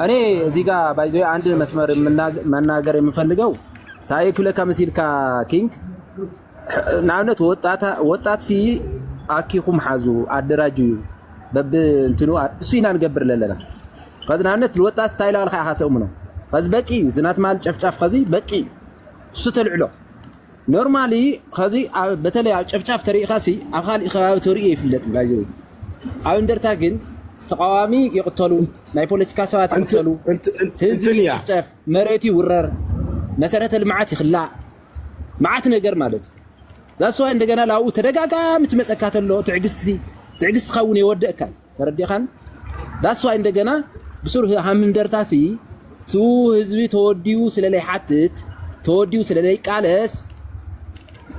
እኔ እዚህ ጋር ባይዞ አንድ መስመር መናገር የምፈልገው ታሪክ ለካምሲልካ ኪንግ ናውነት ወጣት ሲ አኪኩም ሓዙ አደራጁ በብ እንትኑ እሱ ኢና ንገብር ለለና ከዚ ናውነት ወጣት ስታይል አልካ ያካተም ነው ከዚ በቂ ዝናት ማል ጨፍጫፍ ከዚ በቂ እሱ ተልዕሎ ኖርማሊ ከዚ በተለይ ጨፍጫፍ ተሪኻሲ ኣብ ካልእ ከባቢ ተሪኡ ይፍለጥ ባይዞ ኣብ እንደርታ ግን ተቃዋሚ ይቅተሉ ናይ ፖለቲካ ሰባት ይቅተሉ ህዝቢ ጨፍጫፍ መሬት ይውረር መሰረተ ልምዓት ይخلع ማዓት ነገር ማለት ዛስዋ እንደገና ላው ተደጋጋሚ ትመጸካተሎ ትዕግስት ኸውን ይወደካ ተረዲኻን ዛስዋ እንደገና ብሱር ሃም እንደርታሲ ቱ ህዝቢ ተወዲዩ ስለላይ ሓትት ተወዲዩ ስለላይ ቃለስ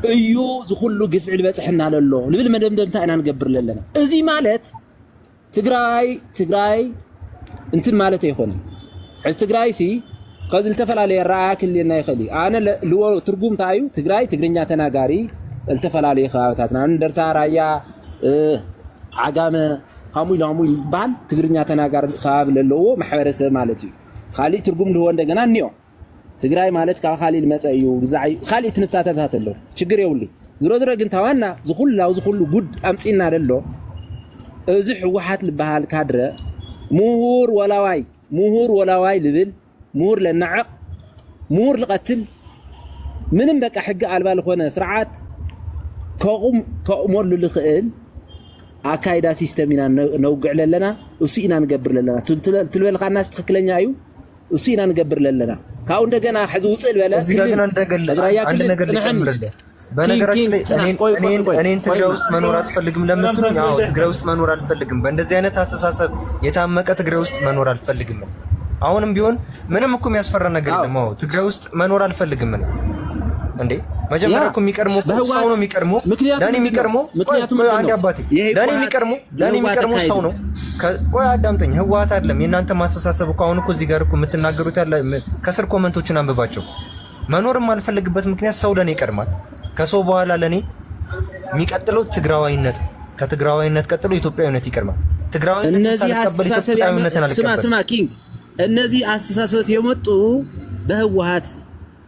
እዩ ዝኹሉ ግፍዕ ልበጽሕና ለሎ ልብል መደምደምታ ኢና ንገብር ለለና እዚ ማለት ትግራይ እንትን ማለት አይሆንም። ሕዝ ትግራይ ሲ ከዚ ዝተፈላለየ ራእያ ክልልና ይኽእል ኣነ ልዎ ትርጉም ታዩ ትግርኛ ተናጋሪ ዝተፈላለየ ከባቢታትና እንደርታ ራያ ዓጋመ ከምኡ ይባል ትግርኛ ተናጋሪ ከባቢ ለለዎ ማሕበረሰብ ማለት እዩ። ካልእ ትርጉም ልዎ እንደገና እንዮ ትግራይ ማለት ካብ ካልእ ልመፀ እዩ ግዛይ ካልእ ትንታተታት ኣሎ ችግር የውሊ ዝሮ ግን ታዋና ዝኹሉ ጉድ ኣምፂና ደሎ እዚ ህወሓት ልበሃል ካድረ ምሁር ወላዋይ ልብል ምሁር ለናዕቕ ምሁር ልቀትል ምንም በቃ ሕጊ አልባ ለሆነ ስርዓት ከቁሞሉ ልኽእል አካይዳ ሲስተም ኢና ነውግዕ ለለና እሱ ኢና ንገብር ለለና ትልበልካ ናስ ትክክለኛ እዩ እሱ ኢና ንገብር ለለና ካው እንደገና ሕዚ ውፅእ በለ እዚህ ጋር ግን አንድ ነገር ልጨምርልህ። በነገራችን ላይ እኔን ትግራይ ውስጥ መኖር አትፈልግም ለምትሉኝ፣ አዎ ትግራይ ውስጥ መኖር አልፈልግም። በእንደዚህ አይነት አስተሳሰብ የታመቀ ትግራይ ውስጥ መኖር አልፈልግም። አሁንም ቢሆን ምንም እኮ የሚያስፈራ ነገር የለም። አዎ ትግራይ ውስጥ መኖር አልፈልግም ነው እንዴ። መጀመሪያ እኮ የሚቀርመው ሰው ነው የሚቀርመው። ለኔ የሚቀርመው አንድ አባቴ ለኔ የሚቀርመው ሰው ነው። ቆይ አዳምጠኝ። ህወሓት አይደለም የእናንተ ማስተሳሰብ እኮ አሁን እኮ እዚህ ጋር እኮ የምትናገሩት ያለ ከስር ኮመንቶችን አንብባቸው። መኖርም አልፈልግበት ምክንያት ሰው ለኔ ይቀርማል። ከሰው በኋላ ለኔ የሚቀጥለው ትግራዋይነት፣ ከትግራዋይነት ቀጥሎ ኢትዮጵያዊነት ይቀርማል። ትግራዋይነት ሳልቀበል ኢትዮጵያዊነትን አልቀበል። ስማ ኪንግ፣ እነዚህ አስተሳሰቦች የመጡ በህወሓት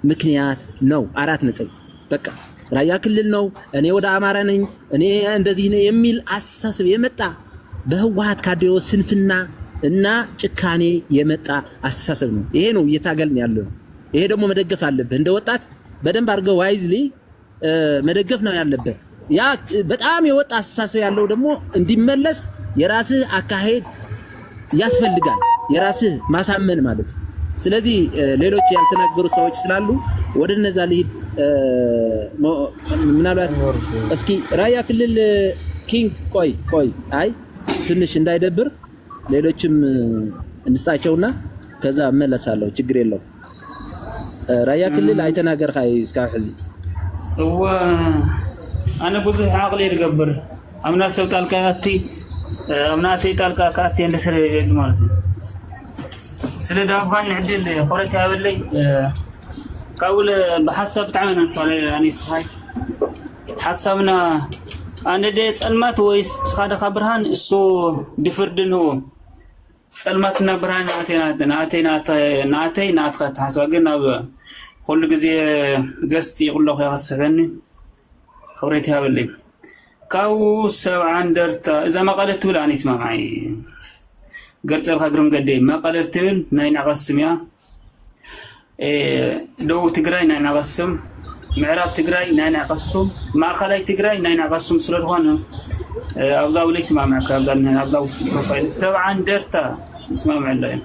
ምክንያት ነው። 4 ነጥብ በቃ ራያ ክልል ነው፣ እኔ ወደ አማራ ነኝ፣ እኔ እንደዚህ ነው የሚል አስተሳሰብ የመጣ በህወሓት ካድሬው ስንፍና እና ጭካኔ የመጣ አስተሳሰብ ነው። ይሄ ነው እየታገልን ያለው። ይሄ ደግሞ መደገፍ አለብህ። እንደ ወጣት በደንብ አድርገህ ዋይዝሊ መደገፍ ነው ያለብህ። ያ በጣም የወጣ አስተሳሰብ ያለው ደግሞ እንዲመለስ የራስህ አካሄድ ያስፈልጋል፣ የራስህ ማሳመን ማለት ነው። ስለዚህ ሌሎች ያልተናገሩ ሰዎች ስላሉ ወደ እነዛ ልሂድ። ምናልባት እስኪ ራያ ክልል ኪንግ ቆይ አይ ትንሽ እንዳይደብር ሌሎችም እንስጣቸውና ከዛ እመለሳለሁ ችግር የለውም ራያ ክልል አይተናገርካይ እስካብ ሕዚ هو أنا بزح عقلي يقبر أمنا سو تالكاتي أمنا تي تالكاتي عند سرير مالك سرير أبغى نعدل قريت هذا اللي كأول بحسب تعمل صالح يعني صحيح حسبنا أنا ديس المات ويس هذا خبرهن سو دفردن هو سلمتنا برهن ناتينا ناتخت حسبنا كل جزء قستي يقول له يا سفني خبرتها باللي كاو سبع درتا إذا ما قالت تقول أنا اسمع معي قرت الخجرم قدي ما قالت تقول نين عقسم يا لو تقرأي نين عقسم معراب تقرأي نين عقسم ما خلاي تقرأي نين عقسم سلر هون أبغى ولي اسمع معك أبغى وستي بروفايل سبع درتا اسمع معي الله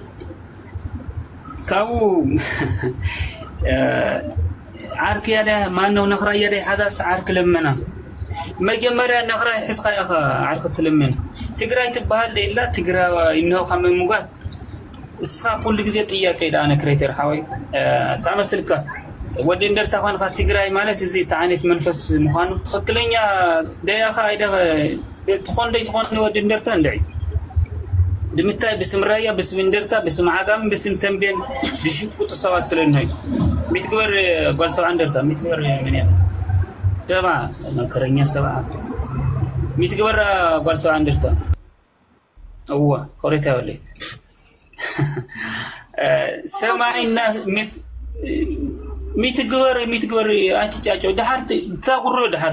كاو عارك يا ده ما إنه نخرة يا ده هذا عارك لمنا ما جمرة نخرة حس خا عارك تلمن تقرأ تبهال لا تقرأ إنه خم مقاد إسخا كل جزء تيجي كده أنا كريتر حوي تعمل كا ودين در تاخن خا تقرأ مالت زي تعانيت منفس مخانو تخليني ده يا خا ده تخون ودين در تندعي دمتاي باسم رايا باسم اندرتا باسم عقام باسم تنبين بشكو تسواسلن هاي ميتكبر قال سبع اندرتا ميتكبر من يا سبعة نكرنيا سبعة ميتكبر قال سبع اندرتا هو قريتها ولا سمعنا ميتكبر انت تاجو دحرت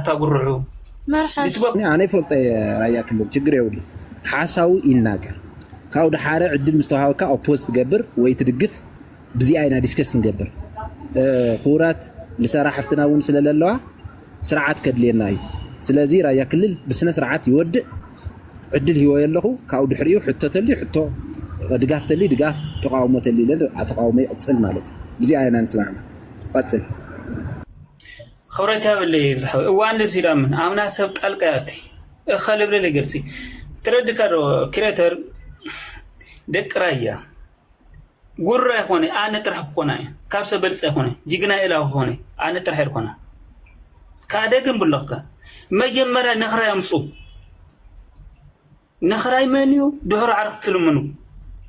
تاغرو مرحبا انا فلت رايا كله ችግር يولي حاساو يناገር ካው ደሓረ ዕድል ምስተዋሃብካ ኦፖስት ገበር ወይ ትድግፍ بزي አይና ዲስከስ እንገበር ኹራት لسرا حفتناون ስለለለዋ ስርዓት ከድለና እዩ ስለዚ ራያ ክልል በስነ ስርዓት ይወድ ዕድል ህይወ የለኹ ካው ድሕሪው ሕተተሊ ሕቶ ድጋፍተሊ ድጋፍ ተቃውሞተሊ ለተቃውሞ ይጽል ማለት بزي አይና እንስማማ ወጽል خبرتها باللي زحو وان لسيدا من امنا سب طلقاتي اخلب لي لغرسي ترد كارو كريتر دك رايا غرا هوني انا طرح هوني كافس بلص هوني جيغنا الى هوني انا طرح هوني كادغن بلوكا مجمره نخرا يمصو نخراي منيو دهر عرفت لمنو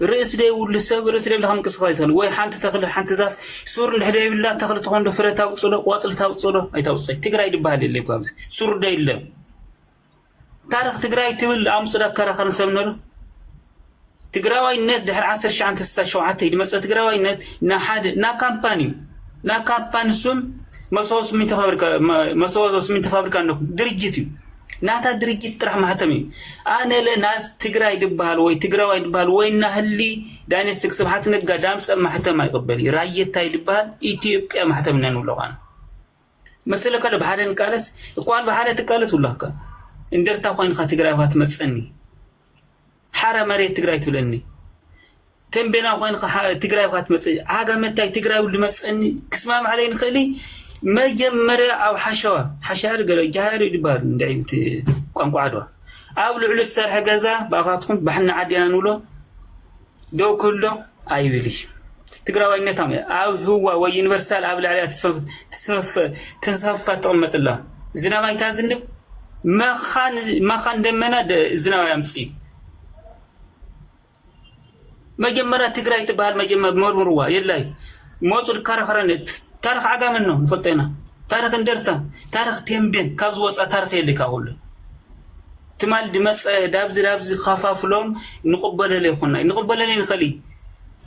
رئيس دي ولسب رئيس دي لهم كسخايسل وي حانت تخل حانت زاف سور الهداي بالله تخل تخون فرتا وصلو واصل تاوصلو اي توصي تግራይ ድባል ይለ ቋምስ ሱር ደይለ ታሪክ ትግራይ ትብል አምስዳ ከራኸን ሰምነሩ ትግራዋይነት ድሕር 10 ሺህ አንተ ተሳሸውዓተ ይድመጽ ትግራዋይነት ና ሓደ ና ካምፓኒ ሱም መሶስ ምን ተፋብሪካ ነው ድርጅት ናታ ድርጅት ጥራሕ ማህተሚ አነ ለናስ ትግራይ ድባል ወይ ትግራዋይ ድባል ወይና ህሊ ዳይነስቲክ ስብሐት ነጋ ዳምጽ ማህተም አይቀበል ራየታይ ድባል ኢትዮጵያ ማህተም ነን ወለዋን መስለከ ለባህደን ቃለስ እኳን ባህደ ተቃለስ ወላካ እንደርታ ኮይንካ ትግራይ ባት መጽኒ حرا مريت تግራይ ትብለኒ ተንበና ኮይንካ ትግራይ ባት መጽ አጋመታይ ትግራይ ሁሉ መጽኒ ክስማም علينا خلي مجمرة أو حشار قال جهار يدبر ندعيت قام قعدوا أو لعل السرح جزا بأخذكم بحنا عدينا نقوله دو كله أيوليش تقرأوا إن تامي أو هو ويونيفرسال أو عليها تسف أمة الله زنا ما يتازنف ما خان دمنا زنا يمسي مجمرة تقرأ تبهال مجمرة مروا يلاي موصل كارخرنت تاريخ عقام منه نفلتينا تاريخ اندرتا تاريخ تيمبين كابز وصا تاريخ اللي كاول تمال دمص دابز خفافلون نقبل لي نخلي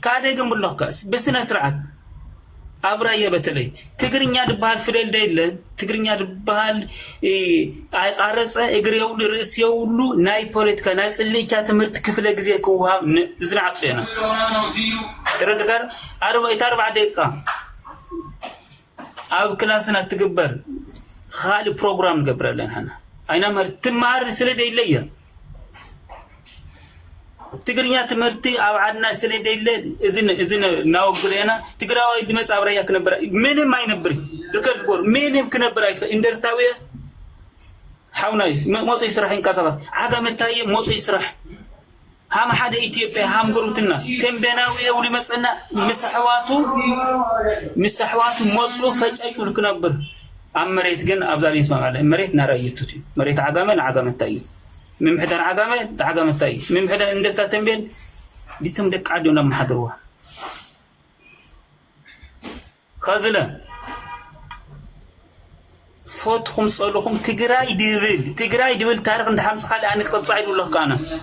كاده جنبلك بسنا سرعه ابرايه بتلي تግርኛ ድባል ፍደል ደይለ ትግርኛ ድባል አረጸ እግሬው ለርሲው ሁሉ ናይ ፖለቲካ ናይ ጽልይቻ ትምርት ክፍለ ጊዜ ከውሃ ዝናዓጽየና ተረድጋር 44 ደቂቃ أو كلاسنا تقبل خالي بروجرام قبل لنا هنا أنا مرت تمار سلدي ليا تقريني تمرتي أو عدنا سلدي لي إذن ناوغرينا تقرأوا يدمس أوريا كنبرة مين ما ينبري ركض بور مين كنبرة إندر تاوية حاوناي موسى يسرح إن كاسباس عادة متاي موسى يسرح هم حدا إثيوبيا هم قروتنا تنبناوي ولي مسألنا مسحواتو مصلو فجأة ولك نبر أم مريت جن أفضل يسمع عليه مريت نرايتوتي مريت عقامة تاي من حدا عقامة تاي من حدا اندرتا تنبين دي تمدك عدونا محضروها خازلا فوتهم صلوهم تجراي دبل تاريخ عند حمص خالي أنا خد صعيد ولا كأنا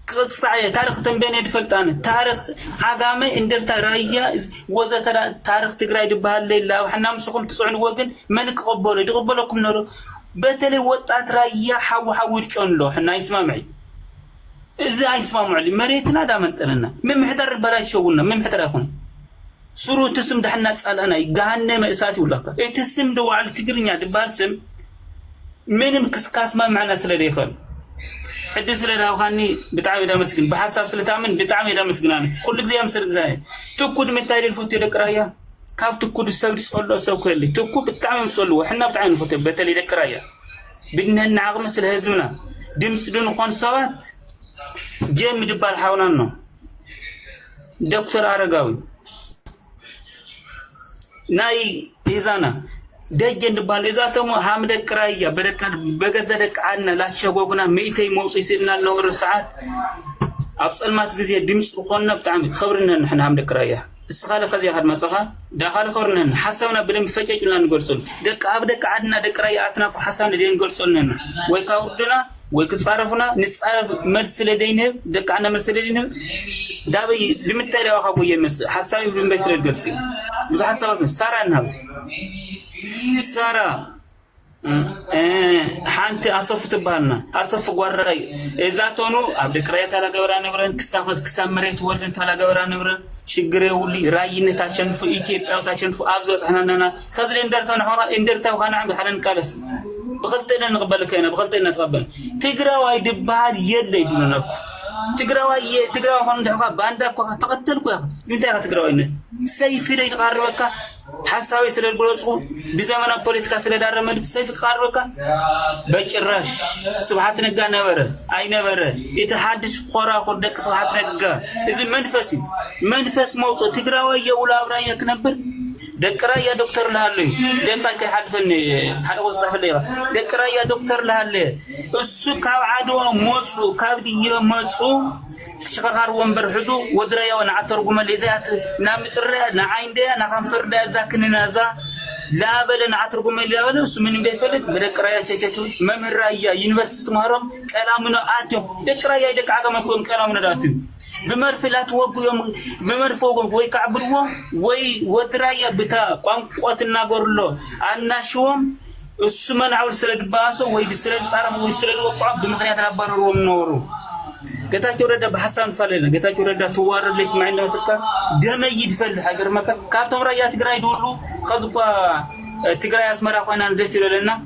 خد صعيد تاريخ تنبين يدفلت أنا تاريخ عقامة اندرتا رايا وذا ترى تاريخ تجراي دبال ليلا وحنا مسكم تسعون وجن ما نقبله تقبلكم نور بتلي وطات رايا حاول كون له حنا يسمع معي إذا يسمع معي مريتنا دامن تلنا من محضر البلاي شغلنا من محضر أخونا سرو تسم ده الناس قال أنا جهنم إساتي ولا كا تسم ده وعلى تجرني دبار سم من مكسكاس ما معنا سلدي خل حدث لنا وخاني بتعامل ده مسكين بحسب سلتامن بتعامل ده مسكين كل زي مسر زي تكود من تاير الفوتي الكرايا كاف تكود السودس الله سو كله تكود بتعامل سلوا إحنا بتعامل الفوتي بتلي الكرايا بدنا نعقم مثل هزمنا دمس دون خان صوت جيم دبال حاولنا دكتور أرجاوي ناي إذانا دجن دبال إذا تمو حامد كرايا بركان بجزدك عنا لا شبابنا ميتي موصي سيدنا النور ساعات أفصل ما تجزي دمس وخنا بتعمل خبرنا نحن حامد كرايا السخالة خزي هاد ما سخا دخل خبرنا حسبنا بلم فجأة ولا نقول سول دك أبدك عنا دك رايا أتنا حسبنا دين نقول سولنا ويكاودنا ويكسفارفنا نسأل مرسل دينه دك عنا مرسل دينه دابي لمتى لو أخوي يمس حسابي بمبشر الجلسي بس حسابنا سارة النفس سارة حانت أصف تبالنا أصف قرّي إذا تونو عبدك رأي تلا جوران نبرن كسام مريت ورن تلا جوران نبرن شجرة ولي رأي نتاشن في إيكيب أو تاشن في أبزوس إحنا خذلين درتون حرا إن درتوا خان عند حلن كارس بخلتنا نقبل كينا بخلتنا نتقبل تجرا وايد بحال يدي دونك تجرا خان دحوا باندك تقتلك يا أنت يا تجرا إنه سيف لي تقاربك حسابي سل الجلوسو بزمن البوليتيكا سل دارمد سيف قاربك بجراش سبحات نجا نبره أي نبره يتحدث قرا خدك سبحات نجا إذا منفس موت تجرا ويا ولا برايك نبر دكرا يا دكتور لهالي دكرا كحلفني حدا وصف لي دكرا يا دكتور لهالي السوق عادو موسو كابدي يمسو تشغر ومبر حزو ودريا ونعتر قمل إزات نام ترى نعين ده نخنفر ده زاكننا ذا لا بل نعتر قمل لا بل سمين بيفلت بدكرا يا تجتو ممر يا يونيفرسيتي مهرم كلامنا آتو دكرا يا دك عجم يكون كلامنا داتو بمرفلات وقو يوم بمرفوق وي كعبلوا وي ودرايا بتا قنقوتنا غورلو اناشوم السمن عول سلد باسو وي دسلد صرف وي سلد وقع بمخنيات نبررو نورو قتاچو ردا بحسن فلنا قتاچو ردا توار ليش ما عندنا مسكر دم يدفل حجر مكه كافتم رايا تግራይ دولو خذوا تግራይ اسمرا خونا دس يلنا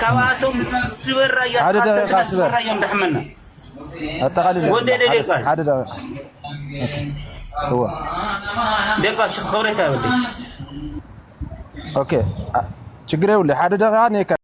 كباتم سبر رايا سبر رايا مدحمنا ودي دقيقة هذا هو دقيقة شو خبرتها ولي أوكي تقرأ ولا هذا دقيقة